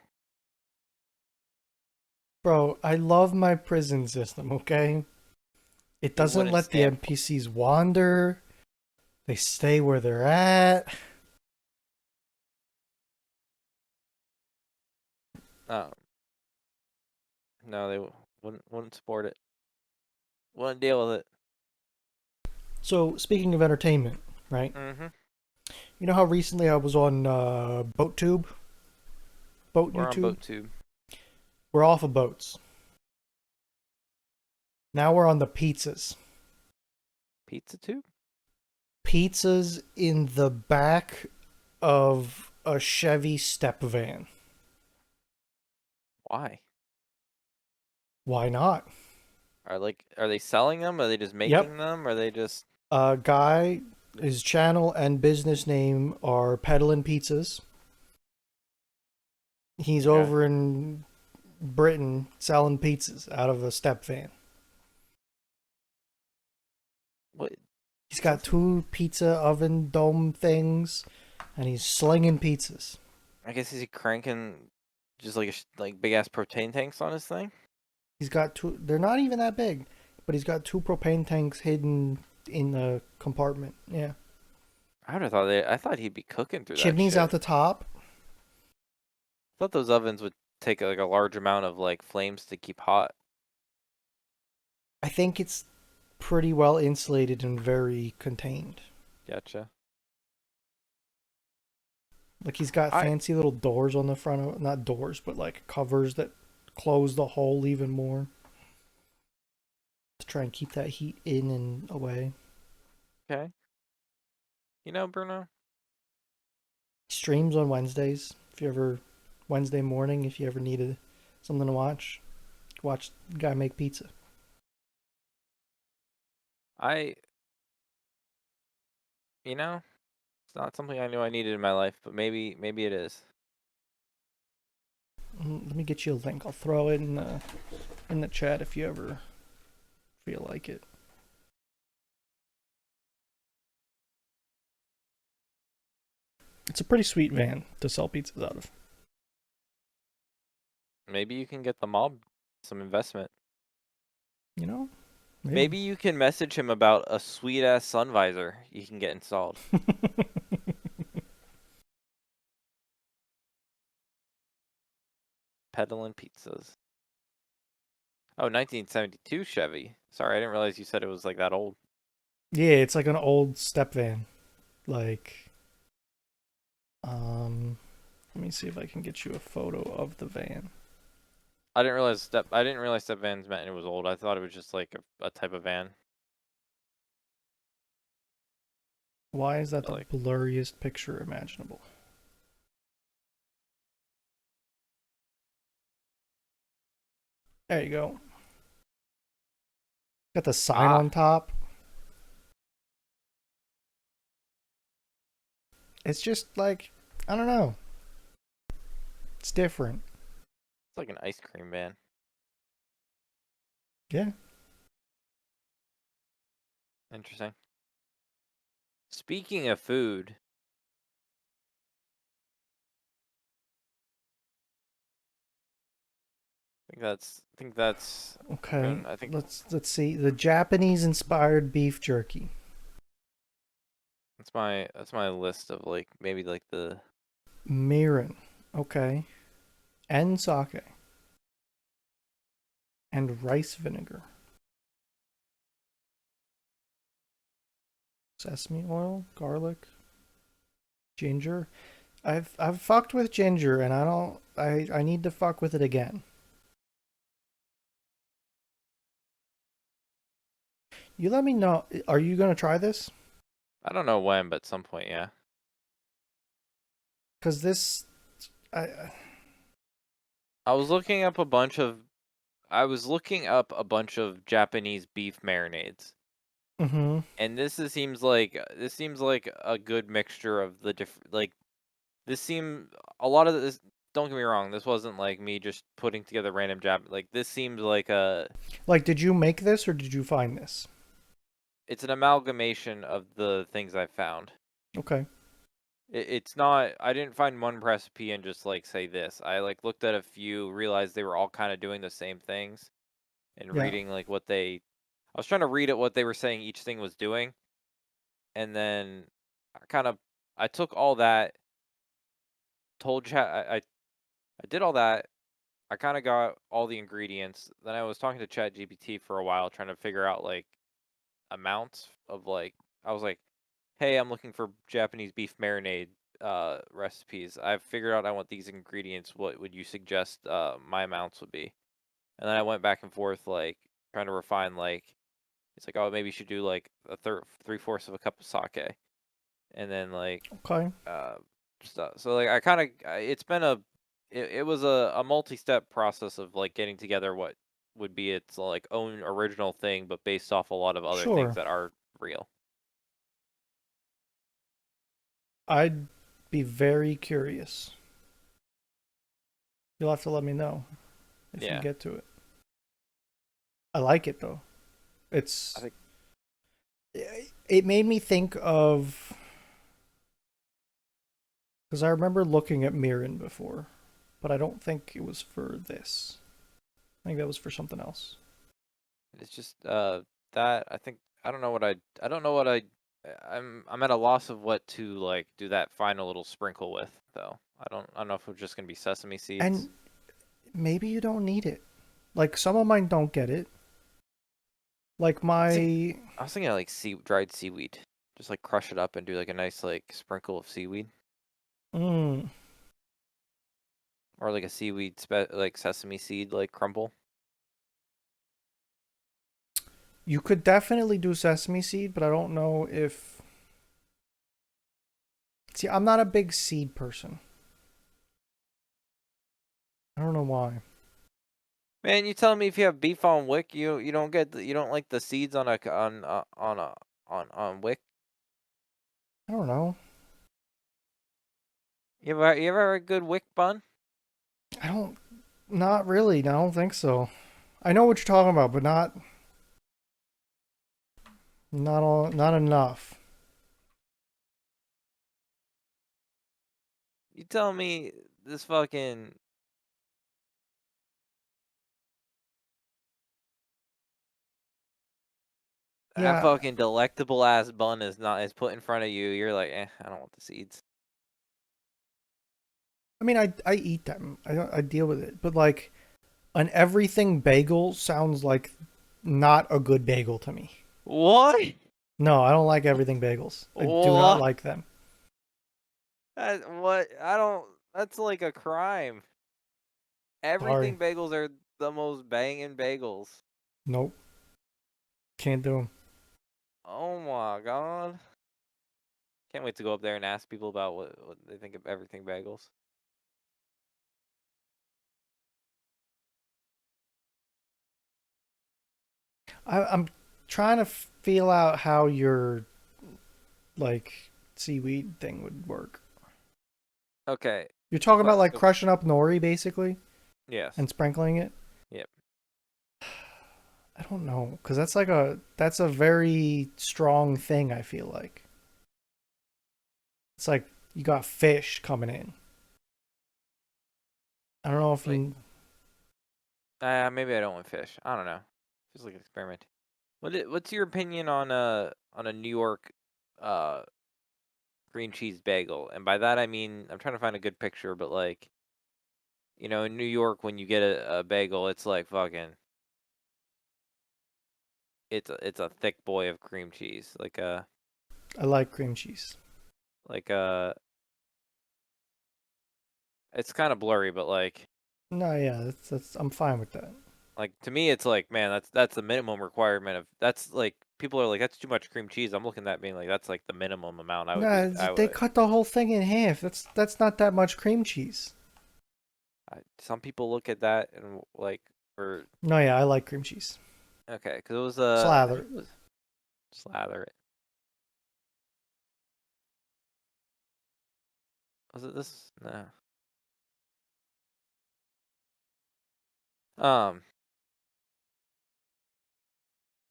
Bro, I love my prison system, okay? It He doesn't wouldn't let the stand. NPCs wander. They stay where they're at. Um, no, they wouldn't support it. Wouldn't deal with it. So, speaking of entertainment, right? Mm-hmm. You know how recently I was on BoatTube? Boat We're on YouTube? BoatTube. We're off of boats. Now we're on the pizzas. Pizza tube? Pizzas in the back of a Chevy step van. Why? Why not? Are they selling them? Are they just Yep. making them? Are they just A guy, his channel and business name are Peddlin' Pizzas. He's okay? over in Britain selling pizzas out of a step van. What? He's got Sounds like, 2 pizza oven dome things, and he's slinging pizzas. I guess is he cranking just like like big ass propane tanks on his thing? He's got 2. They're not even that big, but he's got 2 propane tanks hidden in the compartment. Yeah, I would have thought I thought he'd be cooking through that chimneys out shit. the top. I thought those ovens would take like a large amount of like flames to keep hot. I think it's pretty well insulated and very contained. Gotcha. Like he's got I fancy little doors on the front of not doors, but like covers that close the hole even more to try and keep that heat in and away. okay. You know, Bruno, Streams on Wednesdays. If you ever Wednesday morning, if you ever needed something to watch the guy make pizza. I You know, it's not something I knew I needed in my life, but maybe it is. Let me get you a link. I'll throw it in the chat if you ever feel like it. It's a pretty sweet van to sell pizzas out of. Maybe you can get the mob some investment. You know? Maybe you can message him about a sweet ass sun visor you can get installed. Peddling pizzas. Oh, 1972 Chevy. Sorry, I didn't realize you said it was like that old. Yeah, it's like an old step van. Like, let me see if I can get you a photo of the van. I didn't realize step vans meant it was old. I thought it was just like a type of van. Why is that But the like, blurriest picture imaginable? There you go. Got the sign ah, on top. It's just like, I don't know. It's different. it's like an ice cream van. Yeah. Interesting. Speaking of food, I think that's Okay. I think Let's see. The Japanese inspired beef jerky. that's my list of like maybe like the Mirin. Okay. And sake. And rice vinegar. Sesame oil, garlic, ginger. I've fucked with ginger and I need to fuck with it again. You let me know. Are you gonna try this? I don't know when, but at some point, yeah. Cause this, I I was looking up a bunch of Japanese beef marinades. mm-hmm. And this seems like a good mixture of the different like this seem a lot of this. Don't get me wrong, this wasn't like me just putting together random Jap. Like this seems like Like, did you make this or did you find this? it's an amalgamation of the things I found. Okay. It's not. I didn't find one recipe and just like say this. I like looked at a few, realized they were all kind of doing the same things, and Yeah. reading like what they. I was trying to read at what they were saying each thing was doing, and then I kind of I took all that, told chat I did all that. I kind of got all the ingredients. Then I was talking to Chat GPT for a while, trying to figure out like amounts of like. I was like, "Hey, I'm looking for Japanese beef marinade recipes. I've figured out I want these ingredients. What would you suggest my amounts would be?" And then I went back and forth, like trying to refine. Like it's like, oh, maybe you should do like a third, 3/4 of a cup of sake, and then like Okay. uh stuff. So like I kind of it's been it was a multi-step process of like getting together what would be its like own original thing, but based off a lot of other things Sure. that are real. I'd be very curious. You'll have to let me know if you Yeah, get to it. I like it though. I It's think it made me think of because I remember looking at Mirren before, but I don't think it was for this. I think that was for something else. it's just that I think I don't know what I'm at a loss of what to like do that final little sprinkle with though. I don't know if it's just gonna be sesame seeds. And maybe you don't need it. Like some of mine don't get it. Like my I was thinking of like dried seaweed. Just like crush it up and do like a nice like sprinkle of seaweed. mm, Or like a like sesame seed like crumble. you could definitely do sesame seed, but I don't know if see, I'm not a big seed person. I don't know why. Man, you telling me if you have beef on wick, you don't get you don't like the seeds on a on wick? I don't know. You ever had a good wick bun? I don't. Not really. I don't think so. I know what you're talking about, but not all. Not enough. You tell me this fucking that Yeah. fucking delectable ass bun is put in front of you. You're like, I don't want the seeds. I mean, I eat them. I deal with it, but like an everything bagel sounds like not a good bagel to me. What? No, I don't like everything bagels. I do not What? like them. What? I don't. That's like a crime. Sorry. Everything bagels are the most banging bagels. Nope. Can't do them. Oh my god. Can't wait to go up there and ask people about what they think of everything bagels. I'm trying to feel out how your like seaweed thing would work. Okay. You're talking about like So crushing up nori basically yes. and sprinkling it. Yep. I don't know, because that's a very strong thing. I feel like it's like you got fish coming in. I don't know if Wait. you. Maybe I don't want fish. I don't know. Feels like an experiment. What's your opinion on a New York uh green cheese bagel? And by that I mean I'm trying to find a good picture, but like in New York when you get a bagel, it's like fucking it's a thick boy of cream cheese, I like cream cheese. like a it's kind of blurry, but No, yeah, that's I'm fine with that. to me it's like man, that's the minimum requirement of that's like people are like that's too much cream cheese. I'm looking at being like that's like the minimum amount I would be No, I they would cut the whole thing in half. That's not that much cream cheese. some people look at that and like or No, yeah, I like cream cheese. okay, because it was I Slather. think it was slather it. Was it this? No. Um.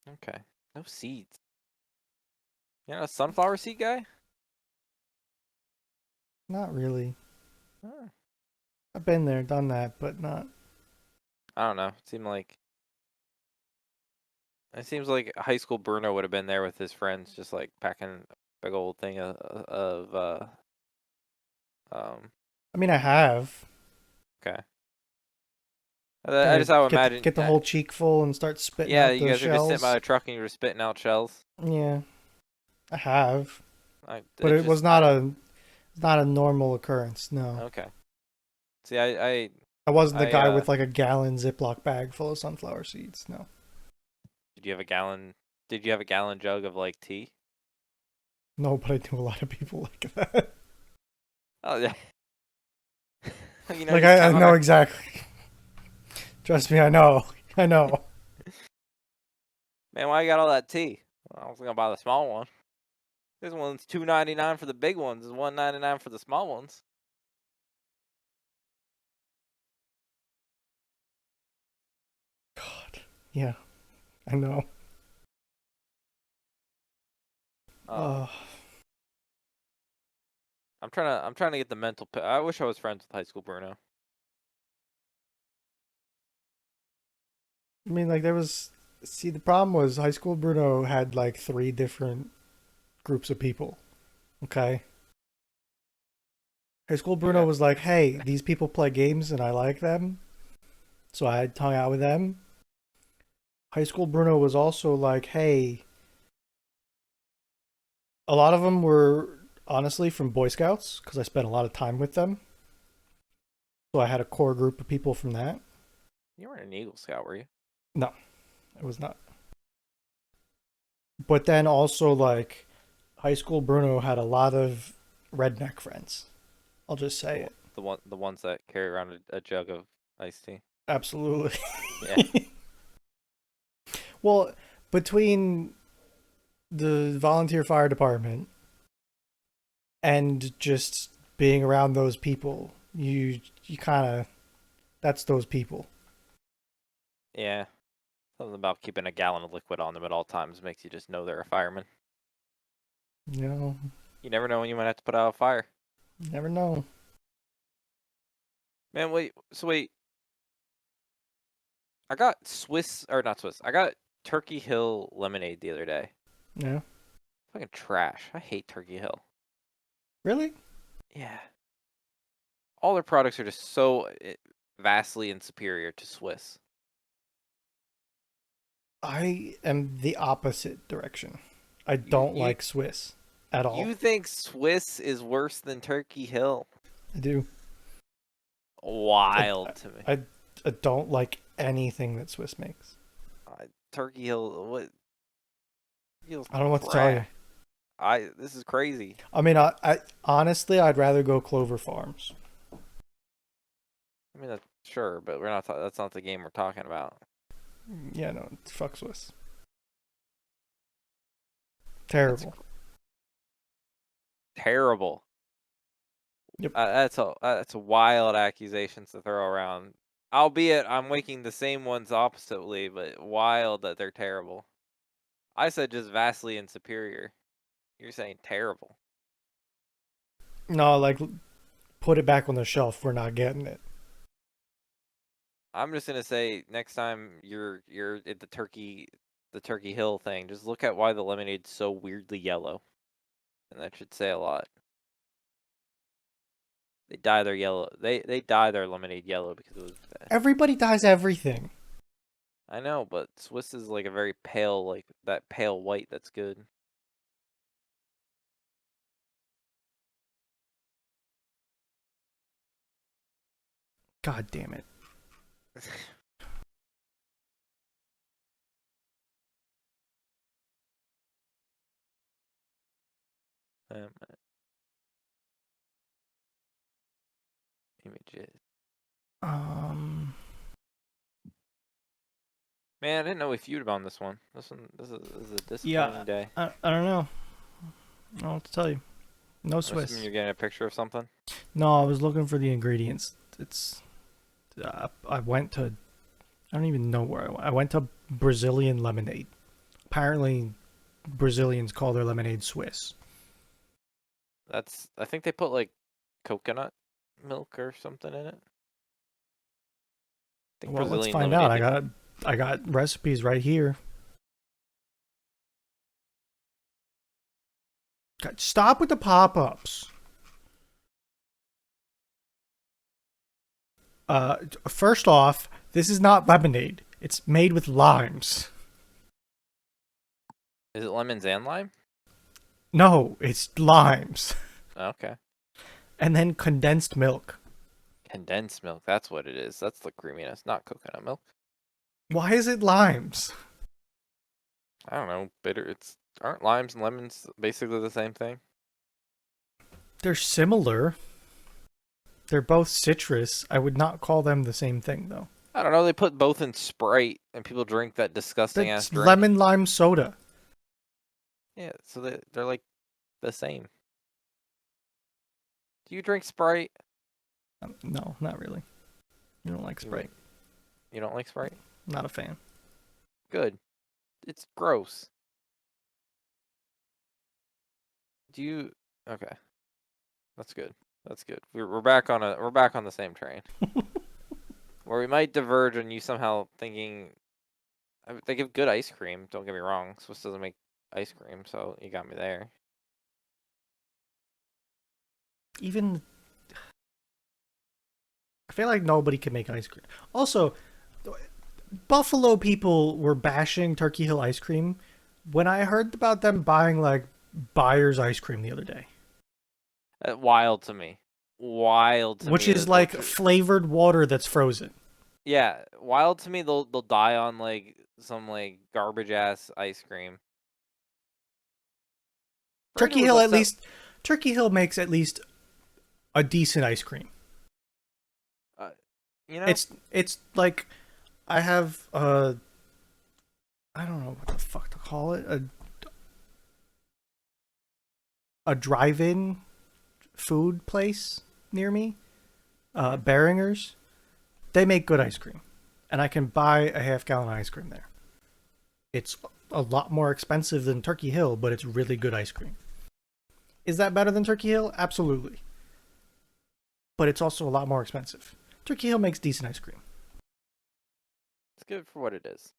Okay. No seeds. You're not a sunflower seed guy? Not really. Huh. I've been there, done that, but not. I don't know. It seems like high school Bruno would have been there with his friends, just like packing a big old thing of um. I mean, I have. Okay. I I just how I imagine. get the whole cheek full and start spitting Yeah, out you the guys are just sitting by shells. a truck and you're spitting out shells. Yeah, I have, but It it was just I not a normal occurrence. No, okay. See, I wasn't the I guy with like a gallon Ziploc bag full of sunflower seeds. No, did you have a gallon? Did you have a gallon jug of like tea? no, but I knew a lot of people like that. Oh yeah. Like Just I know counter. exactly. Trust me, I know. I know. Man, why you got all that tea? Well, I was gonna buy the small one. This one's $2.99 for the big ones. It's $1.99 for the small ones. God, yeah, I know. Um, Uh, I'm trying to get the mental. I wish I was friends with high school Bruno. I mean, like there was. See, the problem was high school Bruno had like three different groups of people. Okay, high school Bruno Okay. was like, "Hey, these people play games and I like them, so I hung out with them." High school Bruno was also like, "Hey, a lot of them were honestly from Boy Scouts because I spent a lot of time with them, so I had a core group of people from that." You weren't an Eagle Scout, were you? No, it was not. But then also like high school Bruno had a lot of redneck friends. I'll just say it. The ones that carry around a jug of iced tea. Absolutely. Yeah. Well, between the volunteer fire department and just being around those people, you kind of that's those people. Yeah. Something about keeping a gallon of liquid on them at all times makes you just know they're a fireman. You know, You never know when you might have to put out a fire. you never know. Man, wait. So wait. I got Swiss or not Swiss. I got Turkey Hill lemonade the other day. Yeah, Fucking trash. I hate Turkey Hill. really. Yeah. All their products are just so vastly and superior to Swiss. I am the opposite direction. I You don't you like Swiss at all. you think Swiss is worse than Turkey Hill? I do. I, Wild to me. I, I don't like anything that Swiss makes. Turkey Hill, what? Hill's I don't know what to tell you. trash. This is crazy. I mean, I honestly, I'd rather go Clover Farms. I mean, that's, sure, but we're not. That's not the game we're talking about. Yeah, no, fuck Swiss. That's Terrible. terrible. Yep. That's a wild accusation to throw around. Albeit, I'm making the same ones oppositely, but wild that they're terrible. I said just vastly and superior. You're saying terrible. No, like put it back on the shelf. We're not getting it. I'm just gonna say next time you're at the Turkey Hill thing, just look at why the lemonade's so weirdly yellow, and that should say a lot. They dye their yellow. They dye their lemonade yellow because it was bad. Everybody dyes everything. I know, but Swiss is like a very pale, like that pale white. That's good. God damn it. um, images. Um. Man, I didn't know we feuded on this one. This is a Yeah, disappointing day. I don't know. I don't know what to tell you. No I'm assuming Swiss. you're getting a picture of something. No, I was looking for the ingredients. It's. I went to. I don't even know where I went. I went to Brazilian lemonade. Apparently, Brazilians call their lemonade Swiss. I think they put like coconut milk or something in it. I think Well, let's Brazilian find out. lemonade. I got recipes right here. God, stop with the pop-ups. First off, this is not lemonade. It's made with limes. Is it lemons and lime? No, it's limes. Okay. And then condensed milk. Condensed milk. That's what it is. That's the creaminess, not coconut milk. Why is it limes? I don't know. Bitter. Aren't limes and lemons basically the same thing? They're similar. They're both citrus. I would not call them the same thing, though. I don't know. They put both in Sprite, and people drink that disgusting ass That's drink. lemon lime soda. Yeah, so they're like the same. Do you drink Sprite? No, not really. You don't like Sprite. You don't like Sprite? Not a fan. Good. It's gross. Do you? Okay, that's good. That's good. We're back on the same train. Where we might diverge on you somehow thinking. They give good ice cream. Don't get me wrong. Swiss doesn't make ice cream, so you got me there. Even I feel like nobody can make ice cream. Also, Buffalo people were bashing Turkey Hill ice cream when I heard about them buying like Buyer's ice cream the other day, Wild to me. Wild to which me. is like flavored water that's frozen. Yeah, wild to me. They'll die on like some like garbage ass ice cream. Turkey Hill makes at least a decent ice cream. You know, It's like I have I don't know what the fuck to call it, a drive-in food place near me, Mhm. Behringer's. They make good ice cream, and I can buy a half-gallon ice cream there. It's a lot more expensive than Turkey Hill, but it's really good ice cream. Is that better than Turkey Hill? Absolutely. But it's also a lot more expensive. Turkey Hill makes decent ice cream. It's good for what it is.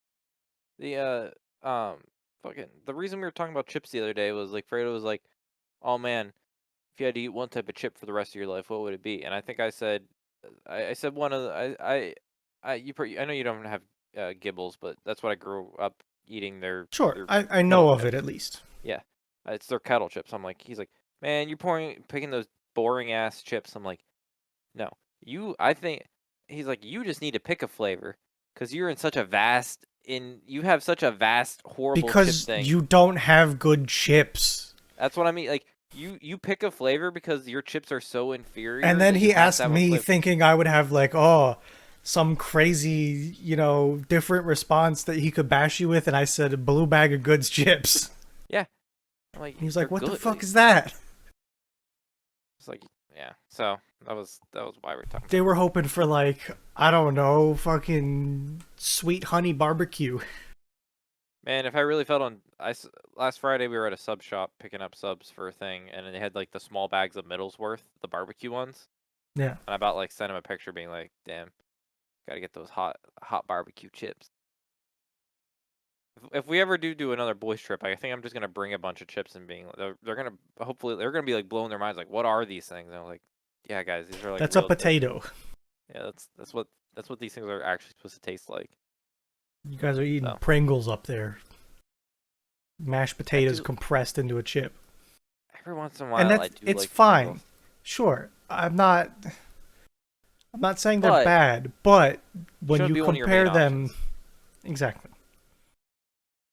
The fucking the reason we were talking about chips the other day was like Fredo was like, "Oh man, if you had to eat one type of chip for the rest of your life, what would it be?" And I think I said, I said one of the I know you don't have Gibbles, but that's what I grew up eating Sure, their I kettle know of it chips. at least. Yeah, it's their kettle chips. I'm like, he's like, man, you're picking those boring ass chips. I'm like, no, I think he's like, you just need to pick a flavor because you're in such a vast you have such a vast horrible chip Because thing. you don't have good chips. That's what I mean. Like you pick a flavor because your chips are so And inferior then that you he have to asked have a me, flavor. thinking I would have like, oh, some crazy, different response that he could bash you with, and I said, a blue bag of goods chips. Yeah, I'm like, He was they're like, what the good. fuck is that? It's like, yeah. So that was why we're talking They about were this. hoping for like, I don't know, fucking sweet honey barbecue. Man, if I really felt last Friday we were at a sub shop picking up subs for a thing, and they had like the small bags of Middlesworth, the barbecue ones, Yeah. and I about like sent him a picture being like, "Damn, gotta get those hot barbecue chips." If we ever do another boys trip, I think I'm just gonna bring a bunch of chips and being they're gonna hopefully they're gonna be like blowing their minds like, "What are these things?" And I'm like, "Yeah, guys, these are like That's a real chips." potato. Yeah, that's what these things are actually supposed to taste like. You guys are eating So Pringles up there. Mashed I potatoes do compressed into a chip. every once in a And while I do it's like fine. Pringles, Sure. I'm not saying they're but bad, but it when shouldn't you be one of your main compare them, options. exactly.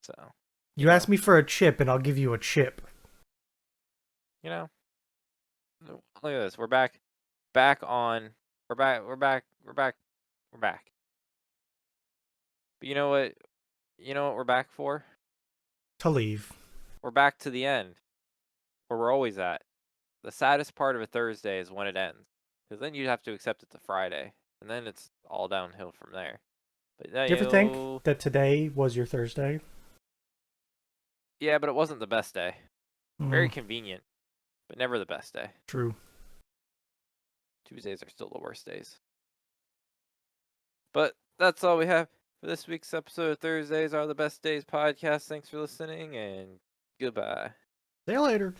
So, you You ask know, me for a chip and I'll give you a chip. you know, look at this. Back on. We're back. But you know what? You know what we're back for? To leave. We're back to the end, where we're always at. The saddest part of a Thursday is when it ends, because then you have to accept it's a Friday, and then it's all downhill from there. But Do you ever think that today was your Thursday? yeah, but it wasn't the best day. Very Mm, convenient, but never the best day. true. Tuesdays are still the worst days. But that's all we have for this week's episode of Thursdays Are the Best Days podcast. Thanks for listening, and goodbye. See you later.